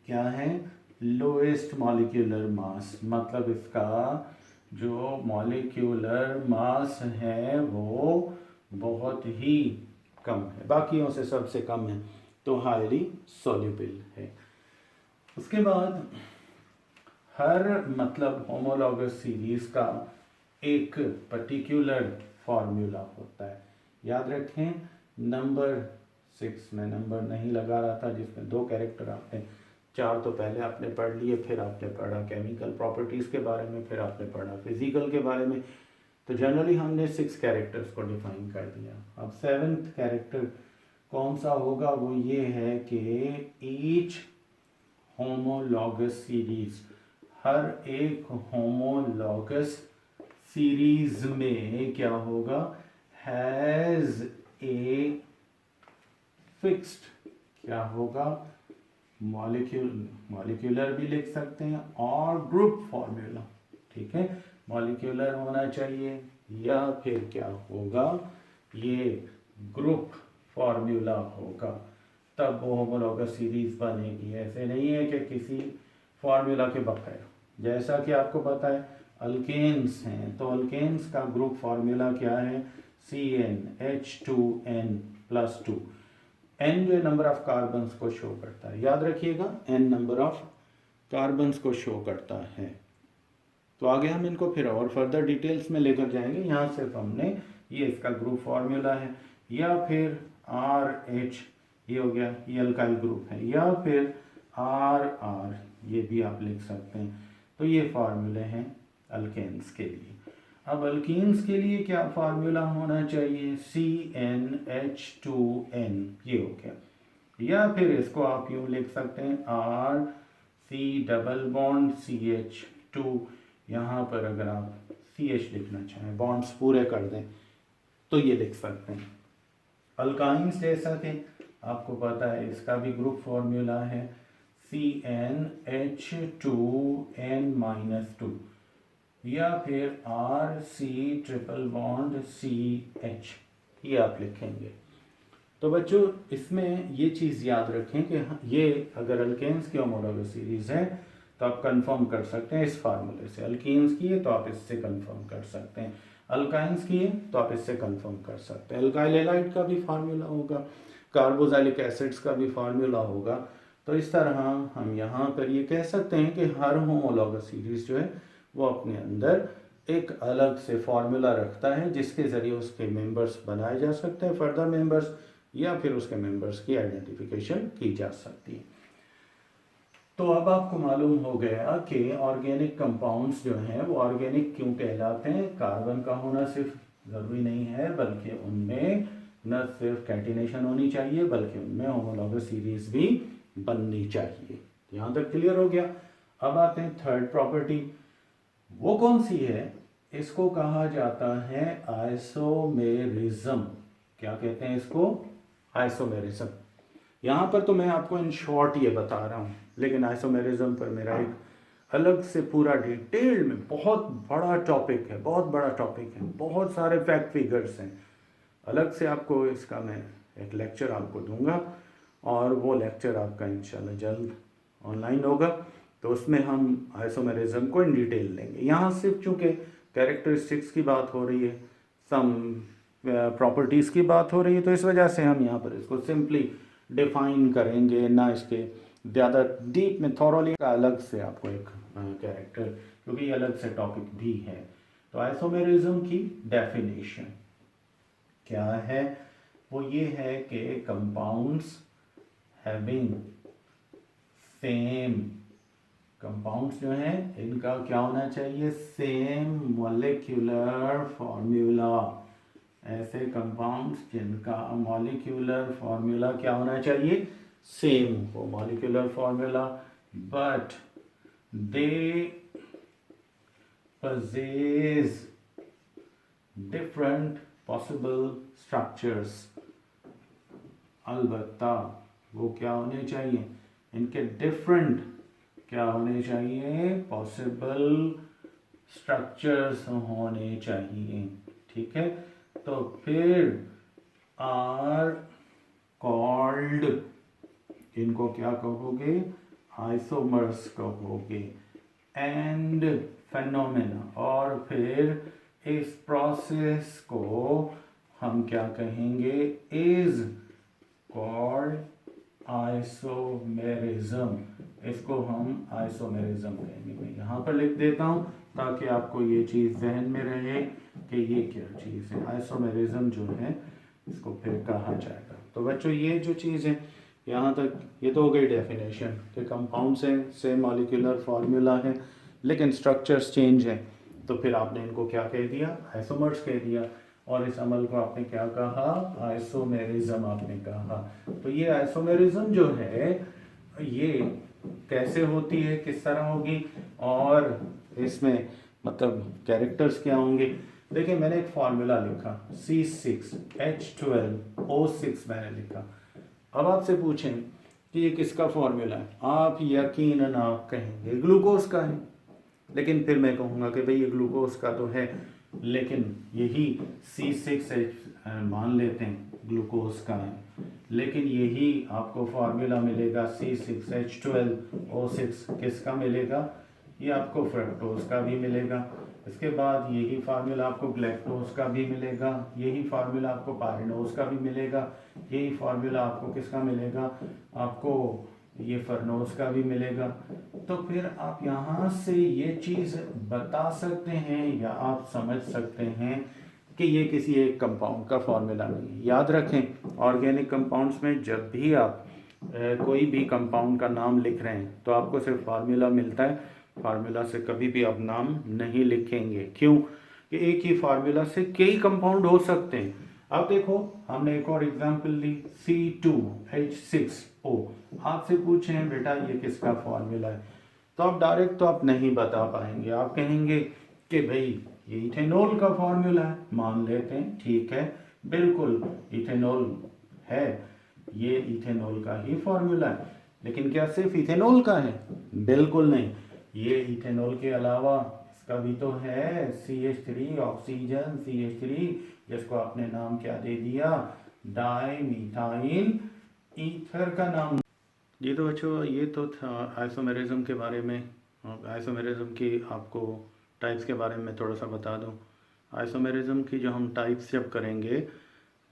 क्या है, लोएस्ट मॉलिक्यूलर मास, मतलब इसका जो मॉलिक्यूलर मास है वो बहुत ही कम है, बाकियों से सबसे कम है, तो हाईली सॉल्युबल है। उसके बाद हर मतलब होमोलॉगस सीरीज का एक पर्टिकुलर फॉर्मूला होता है। याद रखें नंबर 6 में नंबर नहीं लगा रहा था जिसमें 2 कैरेक्टर आपने, 4 तो पहले आपने पढ़ लिए, फिर आपने पढ़ा केमिकल प्रॉपर्टीज़ के बारे में, फिर आपने पढ़ा फिजिकल के बारे में। तो जनरली हमने 6 कैरेक्टर्स को डिफाइन कर दिया। अब 7th कैरेक्टर कौन सा होगा, वो ये है कि ईच होमोलॉगस सीरीज, हर एक होमोलॉगस सीरीज में क्या होगा, हैज ए फिक्स्ड क्या होगा, मॉलिक्यूलर भी लिख सकते हैं और ग्रुप फॉर्मूला, ठीक है। मॉलिक्यूलर होना चाहिए या फिर क्या होगा, ये ग्रुप फॉर्मूला होगा, तब वो होमोलॉगस सीरीज बनेगी। ऐसे नहीं है कि किसी फॉर्मूला के बगैर, जैसा कि आपको पता है अल्केन्स हैं तो अल्केन्स का ग्रुप फॉर्मूला क्या है, CnH2n+2। n जो नंबर ऑफ कार्बन्स को शो करता है, याद रखिएगा n नंबर ऑफ कार्बन्स को शो करता है। तो आगे हम इनको फिर और फर्दर डिटेल्स में लेकर जाएंगे। यहाँ सिर्फ हमने ये इसका ग्रुप फॉर्मूला है, या फिर RH ये हो गया, ये अल्काइल ग्रुप है। या फिर आर आर, ये भी आप लिख सकते हैं। तो ये फार्मूले हैं अल्केन्स के लिए। अब अल्कीन्स के लिए क्या फार्मूला होना चाहिए, CnH2n, ये हो गया। या फिर इसको आप यूँ लिख सकते हैं R C double bond CH2, यहाँ पर अगर आप CH लिखना चाहें, बॉन्ड्स पूरे कर दें तो ये लिख सकते हैं। अल्काइंस जैसा कि आपको पता है इसका भी ग्रुप फॉर्मूला है CnH2n-2 या फिर RC ट्रिपल बॉन्ड CH, ये आप लिखेंगे। तो बच्चों इसमें ये चीज़ याद रखें कि ये अगर अल्केन्स की होमोलॉगस सीरीज है तो आप कंफर्म कर सकते हैं इस फार्मूले से। अल्कीन्स की है तो आप इससे कंफर्म कर सकते हैं, अल्काइंस की है तो आप इससे कंफर्म कर सकते हैं। अल्काइल हैलाइड का भी फार्मूला होगा, कार्बोक्सिलिक एसिड्स का भी फार्मूला होगा। तो इस तरह हम यहाँ पर ये कह सकते हैं कि हर होमोलॉगस सीरीज जो है वो अपने अंदर एक अलग से फार्मूला रखता है जिसके ज़रिए उसके मेंबर्स बनाए जा सकते हैं, फर्दर मेंबर्स, या फिर उसके मेंबर्स की आइडेंटिफिकेशन की जा सकती है। तो अब आपको मालूम हो गया कि ऑर्गेनिक कंपाउंड्स जो हैं वो ऑर्गेनिक क्यों कहलाते हैं। कार्बन का होना सिर्फ ज़रूरी नहीं है, बल्कि उनमें न सिर्फ कैटिनेशन होनी चाहिए बल्कि उनमें होमोलॉगस सीरीज भी बननी चाहिए। यहाँ तक क्लियर हो गया। अब आते हैं थर्ड प्रॉपर्टी, वो कौन सी है, इसको कहा जाता है आइसोमेरिज्म। क्या कहते हैं इसको, आइसोमेरिज्म। यहाँ पर तो मैं आपको इन शॉर्ट ये बता रहा हूँ, लेकिन आइसोमेरिज्म पर मेरा एक अलग से पूरा डिटेल में बहुत बड़ा टॉपिक है, बहुत बड़ा टॉपिक है, बहुत सारे फैक्ट फिगर्स हैं। अलग से आपको इसका मैं एक लेक्चर आपको दूंगा और वो लेक्चर आपका इंशाल्लाह जल्द ऑनलाइन होगा। तो उसमें हम आइसोमेरिज्म को इन डिटेल लेंगे। यहाँ सिर्फ चूँकि कैरेक्टरिस्टिक्स की बात हो रही है, सम प्रॉपर्टीज़ की बात हो रही है, तो इस वजह से हम यहाँ पर इसको सिंपली डिफाइन करेंगे, ना इसके ज़्यादा डीप में थॉरोली का अलग से आपको एक कैरेक्टर, क्योंकि ये अलग से टॉपिक भी है। तो आइसोमेरिज्म की डेफिनेशन क्या है, वो ये है कि कंपाउंड्स हैविंग सेम, कंपाउंड्स जो हैं इनका क्या होना चाहिए, सेम मॉलिक्यूलर फॉर्मूला। ऐसे कंपाउंड्स जिनका मॉलिक्यूलर फॉर्मूला क्या होना चाहिए, सेम हो molecular formula, but they possess different possible structures। अलबत्ता वो क्या होने चाहिए, इनके डिफरेंट क्या होने चाहिए, पॉसिबल स्ट्रक्चर्स होने चाहिए। ठीक है, तो फिर आर कॉल्ड, इनको क्या कहोगे, आइसोमर्स कहोगे। एंड फेनोमेना, और फिर इस प्रोसेस को हम क्या कहेंगे, इज कॉल्ड आइसोमेरिज्म। इसको हम आइसोमेरिज्म कहेंगे। मैं यहाँ पर लिख देता हूँ ताकि आपको ये चीज़ जहन में रहे कि ये क्या चीज़ है। आइसोमेरिज्म जो है इसको फिर कहा जाएगा। तो बच्चों ये जो चीज़ है यहाँ तक, ये तो हो गई डेफिनेशन कि कंपाउंड्स हैं, सेम मॉलिक्यूलर फार्मूला है, लेकिन स्ट्रक्चर्स चेंज हैं। तो फिर आपने इनको क्या कह दिया, आइसोमर्स कह दिया, और इस अमल को आपने क्या कहा, आइसोमेरिज्म आपने कहा। तो ये आइसोमेरिज्म जो है ये कैसे होती है, किस तरह होगी, और इसमें मतलब कैरेक्टर्स क्या होंगे। देखिए मैंने एक फार्मूला लिखा C6H12O6 मैंने लिखा। अब आपसे पूछें कि ये किसका फार्मूला है, आप यकीनन आप कहेंगे ग्लूकोज का है, लेकिन फिर मैं कहूँगा कि भाई ये ग्लूकोज का तो है, लेकिन यही C6H मान लेते हैं ग्लूकोज का है, लेकिन यही आपको फार्मूला मिलेगा C6H12O6 किसका मिलेगा, ये आपको फ्रक्टोज का भी मिलेगा। इसके बाद यही फार्मूला आपको ग्लैक्टोज का भी मिलेगा, यही फार्मूला आपको पायरिनोज का भी मिलेगा, यही फार्मूला आपको किसका मिलेगा, आपको ये फरनोज का भी मिलेगा। तो फिर आप यहाँ से ये चीज़ बता सकते हैं या आप समझ सकते हैं कि ये किसी एक कंपाउंड का फॉर्मूला नहीं है। याद रखें, ऑर्गेनिक कंपाउंड्स में जब भी आप कोई भी कंपाउंड का नाम लिख रहे हैं तो आपको सिर्फ फार्मूला मिलता है, फार्मूला से कभी भी आप नाम नहीं लिखेंगे। क्यों? कि एक ही फार्मूला से कई कंपाउंड हो सकते हैं। अब देखो, हमने एक और एग्जांपल ली, C2H6O। आपसे पूछें बेटा ये किसका फार्मूला है, तो आप डायरेक्ट तो आप नहीं बता पाएंगे। आप कहेंगे कि भाई ये इथेनॉल का फार्मूला है, मान लेते हैं, ठीक है, बिल्कुल इथेनॉल है, ये इथेनॉल का ही फॉर्मूला है। लेकिन क्या सिर्फ इथेनॉल का है? बिल्कुल नहीं, ये इथेनॉल के अलावा इसका भी तो है, CH3 ऑक्सीजन, CH3, जिसको आपने नाम क्या दे दिया, डाई मिथाइल ईथर का नाम। जी तो बच्चों, ये तो था आइसोमेरिज्म के बारे में। आइसोमेरिज्म की आपको टाइप्स के बारे में थोड़ा सा बता दूं। आइसोमेरिज्म की जो हम टाइप्स जब करेंगे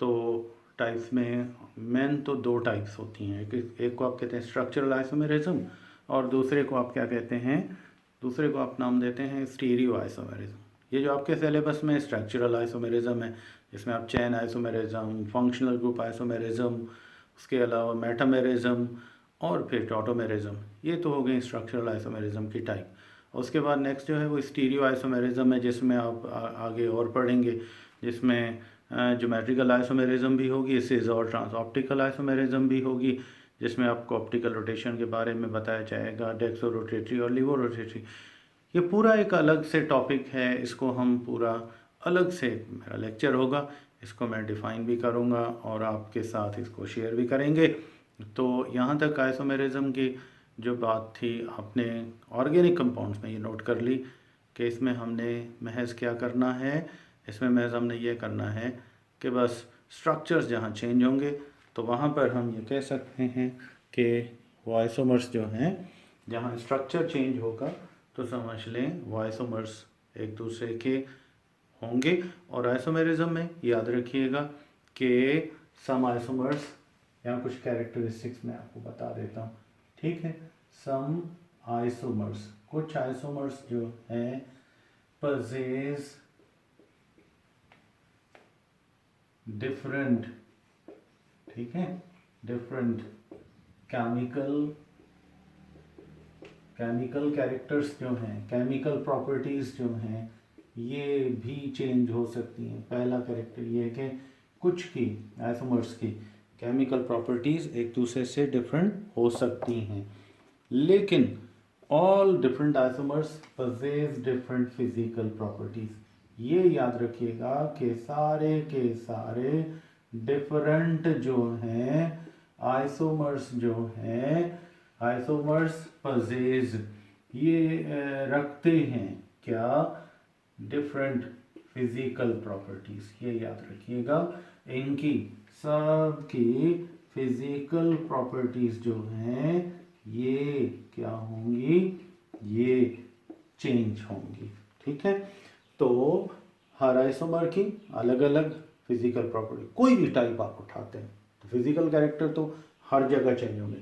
तो टाइप्स में मेन तो दो टाइप्स होती हैं। एक को आप कहते हैं स्ट्रक्चरल आइसोमेरिज्म, और दूसरे को आप क्या कहते हैं, दूसरे को आप नाम देते हैं स्टीरियो आइसोमेरिज्म। ये जो आपके सिलेबस में स्ट्रक्चरल आइसोमेरिज्म है, जिसमें आप chain isomerism, functional group isomerism, उसके अलावा मेटामेरिज्म और फिर टॉटोमेरिज्म, ये तो हो गई स्ट्रक्चरल आइसोमेरिज्म की टाइप। उसके बाद नेक्स्ट जो है वो स्टीरियो आइसोमेरिज्म है, जिसमें आप आगे और पढ़ेंगे, जिसमें ज्योमेट्रिकल आइसोमेरिज्म भी होगी, इससे और ट्रांस ऑप्टिकल आइसोमेरिज्म भी होगी, जिसमें आपको ऑप्टिकल रोटेशन के बारे में बताया जाएगा, डेक्सो रोटेटरी और लिवो रोटेटरी। ये पूरा एक अलग से टॉपिक है, इसको हम पूरा अलग से, मेरा लेक्चर होगा, इसको मैं डिफ़ाइन भी करूँगा और आपके साथ इसको शेयर भी करेंगे। तो यहाँ तक आइसोमेरिज्म की जो बात थी, आपने ऑर्गेनिक कंपाउंड्स में ये नोट कर ली कि इसमें हमने महज क्या करना है, इसमें महज हमने ये करना है कि बस स्ट्रक्चर्स जहाँ चेंज होंगे तो वहाँ पर हम ये कह सकते हैं कि वो आइसोमर्स जो हैं, जहाँ स्ट्रक्चर चेंज होगा तो समझ लें वो आइसोमर्स एक दूसरे के होंगे। और आइसोमेरिज्म में याद रखिएगा कि सम आइसोमर्स, यहाँ कुछ कैरेक्टरिस्टिक्स मैं आपको बता देता हूँ, ठीक है। सम आइसोमर्स, कुछ आइसोमर्स जो हैं possess डिफरेंट, ठीक है, डिफरेंट केमिकल कैरेक्टर्स जो हैं, केमिकल प्रॉपर्टीज़ जो हैं, ये भी चेंज हो सकती हैं। पहला कैरेक्टर ये है कि कुछ की आइसोमर्स की केमिकल प्रॉपर्टीज़ एक दूसरे से डिफरेंट हो सकती हैं, लेकिन all different isomers possess different physical properties. ये याद रखिएगा कि सारे के सारे डिफरेंट जो हैं आइसोमर्स जो हैं, आइसोमर्स possess, ये रखते हैं क्या, डिफरेंट फिजिकल प्रॉपर्टीज़। ये याद रखिएगा, इनकी सब की फिजिकल प्रॉपर्टीज़ जो हैं ये क्या होंगी, ये चेंज होंगी, ठीक है। तो हर आइसोमर की अलग अलग फिजिकल प्रॉपर्टी, कोई भी टाइप आप उठाते हैं तो फिजिकल कैरेक्टर तो हर जगह चेंज होंगे,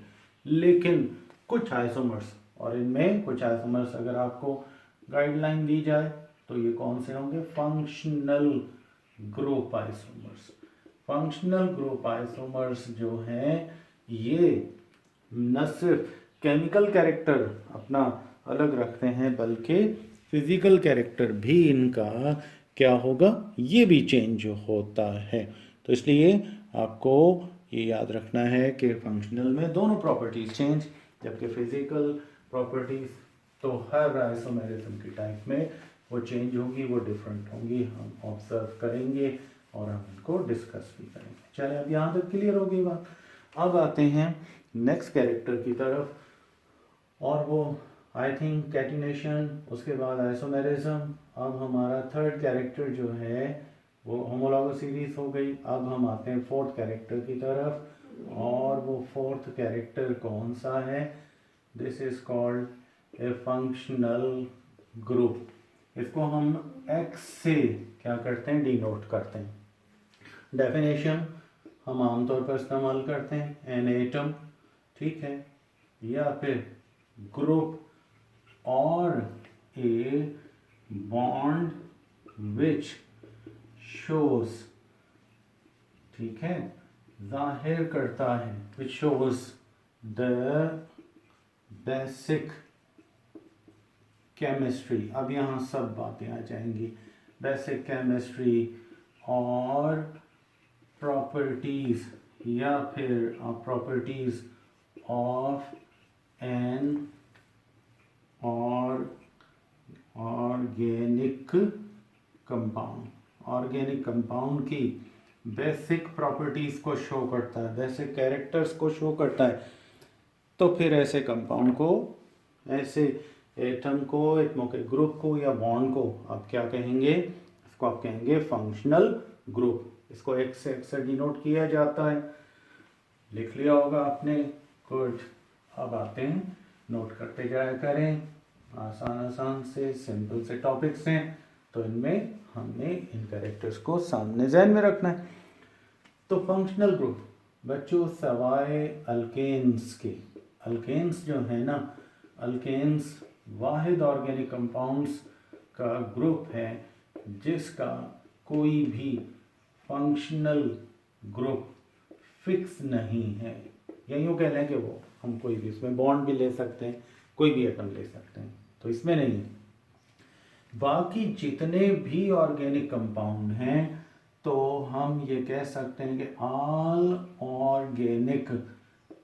लेकिन कुछ आइसोमर्स, और इनमें कुछ आइसोमर्स अगर आपको गाइडलाइन दी जाए तो ये कौन से होंगे, functional group isomers. Functional group isomers जो हैं ये न सिर्फ केमिकल कैरेक्टर अपना अलग रखते हैं, बल्कि फिजिकल कैरेक्टर भी इनका क्या होगा, ये भी चेंज होता है। तो इसलिए आपको ये याद रखना है कि फंक्शनल में दोनों प्रॉपर्टीज चेंज, जबकि फिजिकल प्रॉपर्टीज तो हर आइसोमेरिज्म की टाइप में वो चेंज होगी, वो डिफरेंट होंगी, हम ऑब्जर्व करेंगे और हम इनको डिस्कस भी करेंगे। चलिए, अब यहाँ तक क्लियर हो गई बात। अब आते हैं नेक्स्ट कैरेक्टर की तरफ, और वो आई थिंक कैटिनेशन, उसके बाद आइसोमेरिज्म। अब हमारा थर्ड कैरेक्टर जो है वो होमोलॉगस सीरीज हो गई। अब हम आते हैं फोर्थ कैरेक्टर की तरफ, और वो फोर्थ कैरेक्टर कौन सा है, this is called a functional group. इसको हम एक्स से क्या करते हैं, डिनोट करते हैं। डेफिनेशन हम आमतौर पर इस्तेमाल करते हैं एन एटम, ठीक है, या फिर ग्रुप और ए बॉन्ड विच शोज, ठीक है, जाहिर करता है, which shows the basic chemistry. अब यहाँ सब बातें आ जाएंगी, बेसिक केमिस्ट्री और प्रॉपर्टीज या फिर प्रॉपर्टीज ऑफ एन और ऑर्गेनिक कंपाउंड। ऑर्गेनिक कंपाउंड की बेसिक प्रॉपर्टीज को शो करता है, बेसिक कैरेक्टर्स को शो करता है। तो फिर ऐसे कंपाउंड को, ऐसे एटम को, एटमों के ग्रुप को या बॉन्ड को आप क्या कहेंगे? इसको आप कहेंगे फंक्शनल ग्रुप। इसको एक्स से डिनोट किया जाता है, लिख लिया होगा आपने। गुड। अब आते हैं, नोट करते जाया करें, आसान से सिंपल से टॉपिक्स हैं, तो इनमें हमने इन कैरेक्टर्स को सामने ज़हन में रखना है। तो फंक्शनल ग्रुप बच्चों सवाए अल्केन्स के, अल्केन्स जो है ना, अल्केन्स वाहिद ऑर्गेनिक कंपाउंड्स का ग्रुप है जिसका कोई भी फंक्शनल ग्रुप फिक्स नहीं है। या यूँ कह लें कि वो हम कोई भी इसमें बॉन्ड भी ले सकते हैं, कोई भी एटम ले सकते हैं, तो इसमें नहीं है। बाकी जितने भी ऑर्गेनिक कंपाउंड हैं तो हम ये कह सकते हैं कि ऑल ऑर्गेनिक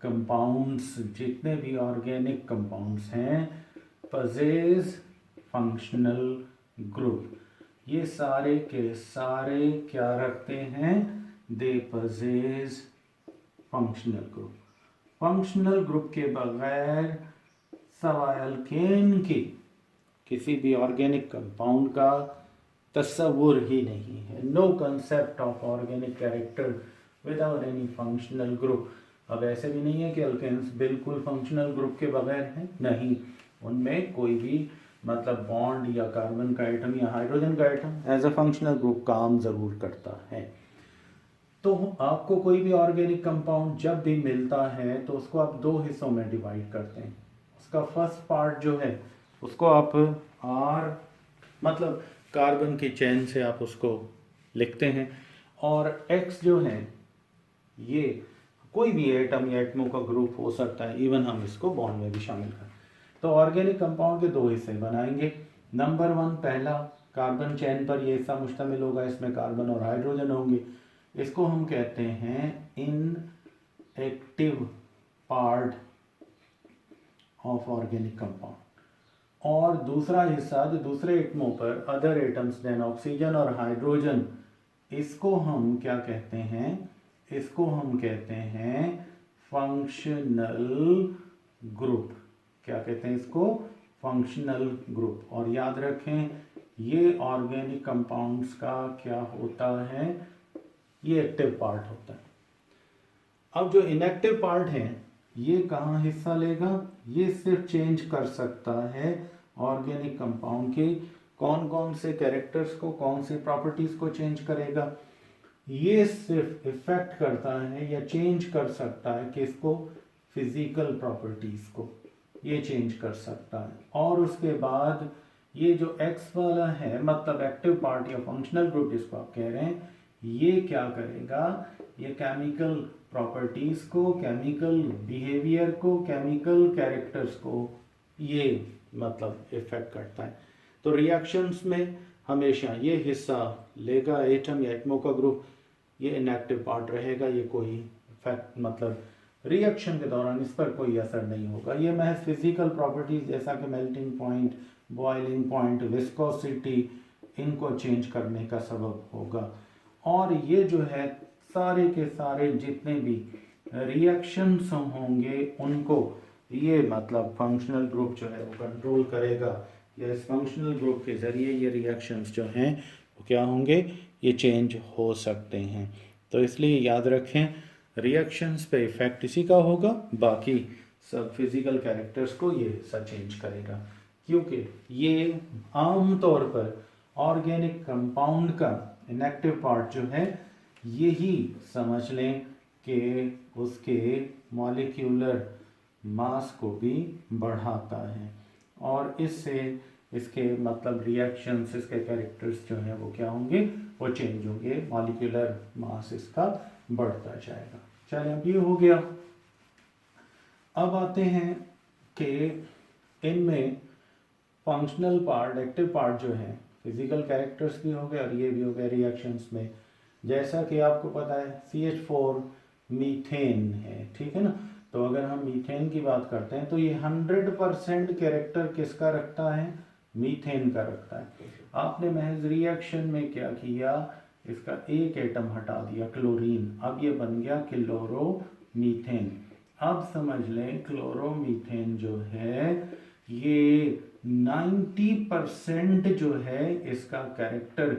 कंपाउंड्स, जितने भी ऑर्गेनिक कंपाउंड्स हैं, पजेज फंक्शनल ग्रुप। ये सारे के सारे क्या रखते हैं? They possess functional group. Functional group के बगैर सवाए अल्केन की किसी भी ऑर्गेनिक कंपाउंड का तस्वुर ही नहीं है। No concept of organic character without any functional group. अब ऐसे भी नहीं है कि अल्केन्स बिल्कुल फंक्शनल ग्रुप के बगैर हैं, नहीं, उनमें कोई भी मतलब बॉन्ड या कार्बन का एटम या हाइड्रोजन का atom as a functional group काम ज़रूर करता है। तो आपको कोई भी ऑर्गेनिक कंपाउंड जब भी मिलता है तो उसको आप दो हिस्सों में डिवाइड करते हैं। उसका फर्स्ट पार्ट जो है उसको आप आर मतलब कार्बन की चेन से आप उसको लिखते हैं, और एक्स जो है ये कोई भी एटम या एटमों का ग्रुप हो सकता है, इवन हम इसको बॉन्ड में भी शामिल करें। तो ऑर्गेनिक कंपाउंड के दो हिस्से बनाएंगे। नंबर 1 पहला कार्बन चेन पर ये हिस्सा मुश्तमिल होगा, इसमें कार्बन और हाइड्रोजन होंगे, इसको हम कहते हैं inactive part of organic compound. और दूसरा हिस्सा जो दूसरे एटमों पर अदर एटम्स देन ऑक्सीजन और हाइड्रोजन, इसको हम क्या कहते हैं? इसको हम कहते हैं फंक्शनल ग्रुप। क्या कहते हैं इसको? Functional group. और याद रखें ये ऑर्गेनिक कंपाउंड्स का क्या होता है? ये एक्टिव पार्ट होता है। अब जो इनएक्टिव पार्ट है ये कहाँ हिस्सा लेगा? ये सिर्फ चेंज कर सकता है ऑर्गेनिक कंपाउंड के कौन कौन से कैरेक्टर्स को, कौन सी प्रॉपर्टीज को चेंज करेगा। ये सिर्फ इफेक्ट करता है या चेंज कर सकता है किसको? फिजिकल प्रॉपर्टीज को ये चेंज कर सकता है। और उसके बाद ये जो एक्स वाला है मतलब एक्टिव पार्ट या फंक्शनल ग्रुप जिसको आप कह रहे हैं, ये क्या करेगा? ये केमिकल प्रॉपर्टीज को, केमिकल बिहेवियर को, केमिकल कैरेक्टर्स को ये मतलब इफेक्ट करता है। तो रिएक्शंस में हमेशा ये हिस्सा लेगा एटम या एटमों का ग्रुप, ये इनएक्टिव पार्ट रहेगा, ये कोई इफेक्ट मतलब रिएक्शन के दौरान इस पर कोई असर नहीं होगा। ये महज फिजिकल प्रॉपर्टीज जैसा कि melting point, boiling point, viscosity, इनको चेंज करने का सबब होगा। और ये जो है सारे के सारे जितने भी रिएक्शंस होंगे उनको ये मतलब फंक्शनल ग्रुप जो है वो कंट्रोल करेगा, या इस फंक्शनल ग्रुप के ज़रिए ये रिएक्शंस जो हैं वो क्या होंगे? ये चेंज हो सकते हैं। तो इसलिए याद रखें रिएक्शंस पे इफ़ेक्ट इसी का होगा, बाकी सब फिज़िकल कैरेक्टर्स को ये हिस्सा चेंज करेगा, क्योंकि ये आम तौर पर ऑर्गेनिक कंपाउंड का इनएक्टिव पार्ट जो है यही समझ लें कि उसके मॉलिक्यूलर मास को भी बढ़ाता है, और इससे इसके मतलब रिएक्शंस, इसके कैरेक्टर्स जो हैं वो क्या होंगे? वो चेंज होंगे, मॉलिक्यूलर मास इसका बढ़ता जाएगा। चलिए अब ये हो गया। अब आते हैं कि इनमें फंक्शनल पार्ट, एक्टिव पार्ट जो है, फिजिकल कैरेक्टर्स भी हो गए और ये भी हो गए रिएक्शंस में। जैसा कि आपको पता है CH4 मीथेन है, ठीक है ना। तो अगर हम मीथेन की बात करते हैं तो ये 100% कैरेक्टर किसका रखता है, मीथेन का रखता है। आपने महज रिएक्शन में क्या किया, इसका एक एटम हटा दिया क्लोरीन, अब ये बन गया क्लोरोमीथेन। अब समझ लें क्लोरोमीथेन जो है ये 90% जो है इसका कैरेक्टर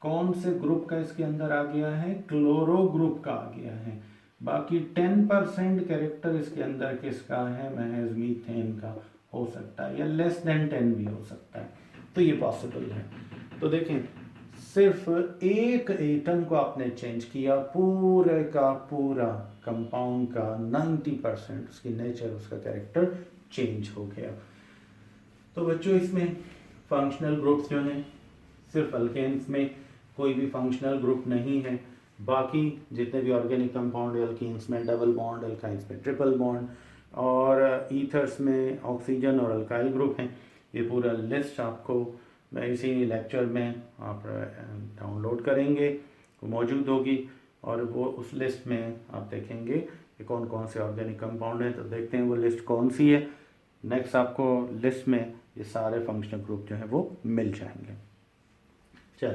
कौन से ग्रुप का इसके अंदर आ गया है, क्लोरो ग्रुप का आ गया है। बाकी 10% कैरेक्टर इसके अंदर किसका है, महज मीथेन का हो सकता है, या लेस देन 10 भी हो सकता है। तो ये पॉसिबल है। तो देखें सिर्फ एक एटम को आपने चेंज किया, पूरे का पूरा कंपाउंड का 90% उसकी नेचर, उसका कैरेक्टर चेंज हो गया। तो बच्चों इसमें फंक्शनल ग्रुप्स जो हैं, सिर्फ अल्केन्स में कोई भी फंक्शनल ग्रुप नहीं है। बाकी जितने भी ऑर्गेनिक कंपाउंड, अल्कीन्स में डबल बॉन्ड, अल्काइंस में ट्रिपल बॉन्ड, और ईथर्स में ऑक्सीजन और अल्काइल ग्रुप हैं। ये पूरा लिस्ट आपको मैं इसी लेक्चर में आप डाउनलोड करेंगे, वो मौजूद होगी, और वो उस लिस्ट में आप देखेंगे कि कौन कौन से ऑर्गेनिक कंपाउंड हैं। तो देखते हैं वो लिस्ट कौन सी है। नेक्स्ट आपको लिस्ट में ये सारे फंक्शनल ग्रुप जो हैं वो मिल जाएंगे। चल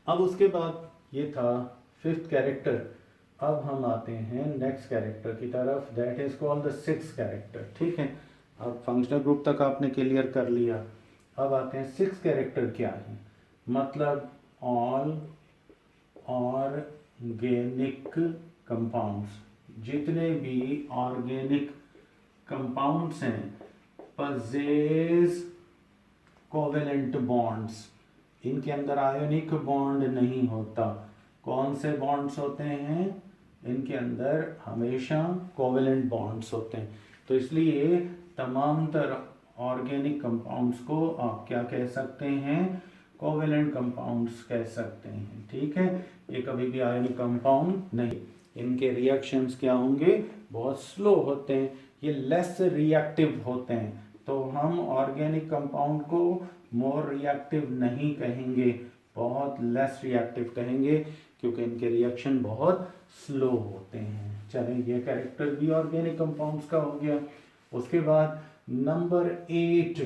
अब उसके बाद ये था फिफ्थ कैरेक्टर। अब हम आते हैं नेक्स्ट कैरेक्टर की तरफ, that is called the sixth character. ठीक है, अब फंक्शनल ग्रुप तक आपने क्लियर कर लिया। अब आते हैं सिक्स्थ कैरेक्टर क्या है, मतलब ऑल ऑर्गेनिक कंपाउंड्स, जितने भी ऑर्गेनिक कंपाउंड्स हैं पजेस कोवेलेंट बॉन्ड्स। इनके अंदर आयोनिक बॉन्ड नहीं होता। कौन से बॉन्ड्स होते हैं, इनके अंदर हमेशा कोवेलेंट बॉन्ड्स होते हैं। तो इसलिए तमाम तरह ऑर्गेनिक कंपाउंड्स को आप क्या कह सकते हैं, कोवेलेंट कंपाउंड्स कह सकते हैं। ठीक है, ये कभी भी आयोनिक कंपाउंड नहीं। इनके रिएक्शंस क्या होंगे, बहुत स्लो होते हैं, ये लेस रिएक्टिव होते हैं। तो हम ऑर्गेनिक कंपाउंड को मोर रिएक्टिव नहीं कहेंगे, बहुत लेस रिएक्टिव कहेंगे, क्योंकि इनके रिएक्शन बहुत स्लो होते हैं। चलें, ये कैरेक्टर भी ऑर्गेनिक कंपाउंड्स का हो गया। उसके बाद नंबर 8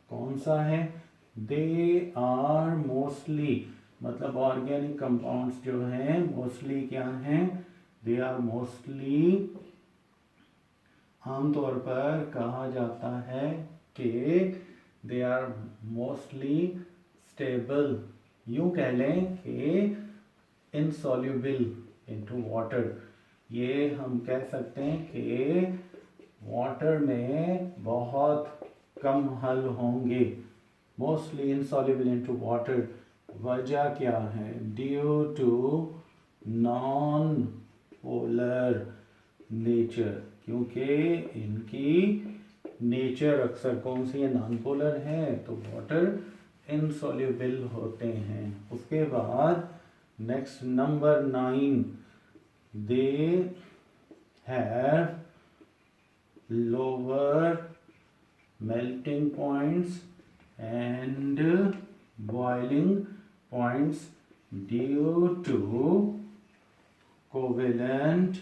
कौन सा है, दे आर मोस्टली, मतलब ऑर्गेनिक कंपाउंड्स जो हैं मोस्टली क्या हैं, दे आर मोस्टली, आमतौर पर कहा जाता है कि दे आर मोस्टली स्टेबल, यूं कह लें कि इनसॉल्युबल इनटू वाटर। ये हम कह सकते हैं कि वाटर में बहुत कम हल होंगे, मोस्टली इनसॉल्युबल इनटू वाटर। वजह क्या है, due to non polar nature, क्योंकि इनकी नेचर अक्सर कौन सी है, नॉन पोलर है, तो वाटर इनसॉल्युबल होते हैं। उसके बाद next number 9, they have lower melting points and boiling points due to covalent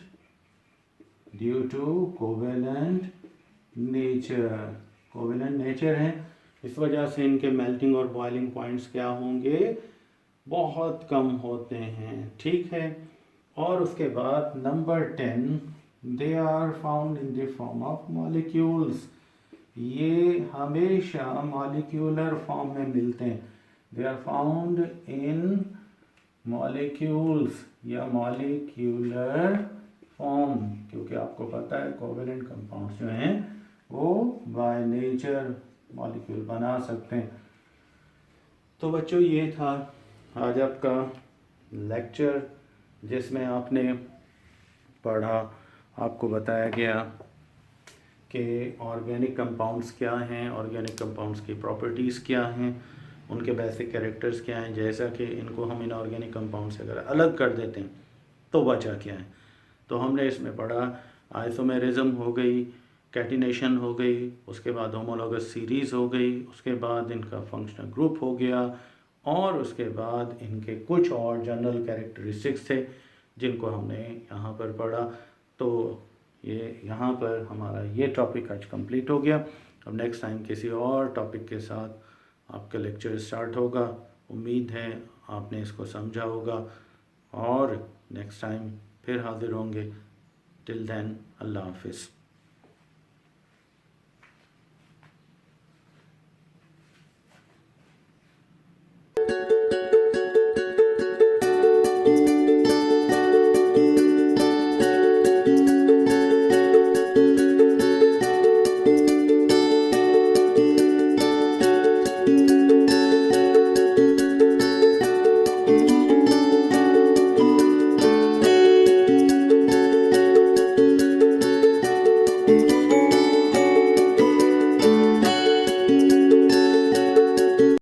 nature. Covalent nature है, इस वजह से इनके मेल्टिंग और बॉइलिंग पॉइंट्स क्या होंगे, बहुत कम होते हैं। ठीक है, और उसके बाद number 10, they are found in the form of molecules. ये हमेशा मॉलिक्यूलर फॉर्म में मिलते हैं। They are found in molecules या मॉलिक्यूलर फॉर्म, क्योंकि आपको पता है कोवेलेंट कंपाउंड्स जो हैं वो बाय नेचर मॉलिक्यूल बना सकते हैं। तो बच्चों ये था आज आपका लेक्चर, जिसमें आपने पढ़ा, आपको बताया गया कि ऑर्गेनिक कंपाउंड्स क्या हैं, ऑर्गेनिक कंपाउंड्स की प्रॉपर्टीज़ क्या हैं, उनके बेसिक कैरेक्टर्स क्या हैं, जैसा कि इनको हम इनऑर्गेनिक कंपाउंड से अगर अलग कर देते हैं तो वजह क्या है। तो हमने इसमें पढ़ा आइसोमेरिज्म हो गई, कैटिनेशन हो गई, उसके बाद होमोलॉगस सीरीज़ हो गई, उसके बाद इनका फंक्शनल ग्रुप हो गया, और उसके बाद इनके कुछ और जनरल कैरेक्टरिस्टिक्स थे जिनको हमने यहाँ पर पढ़ा। तो ये यहाँ पर हमारा ये टॉपिक आज कंप्लीट हो गया। अब नेक्स्ट टाइम किसी और टॉपिक के साथ आपका लेक्चर स्टार्ट होगा। उम्मीद है आपने इसको समझा होगा और नेक्स्ट टाइम फिर हाज़िर होंगे। टिल देन अल्लाह हाफिज़।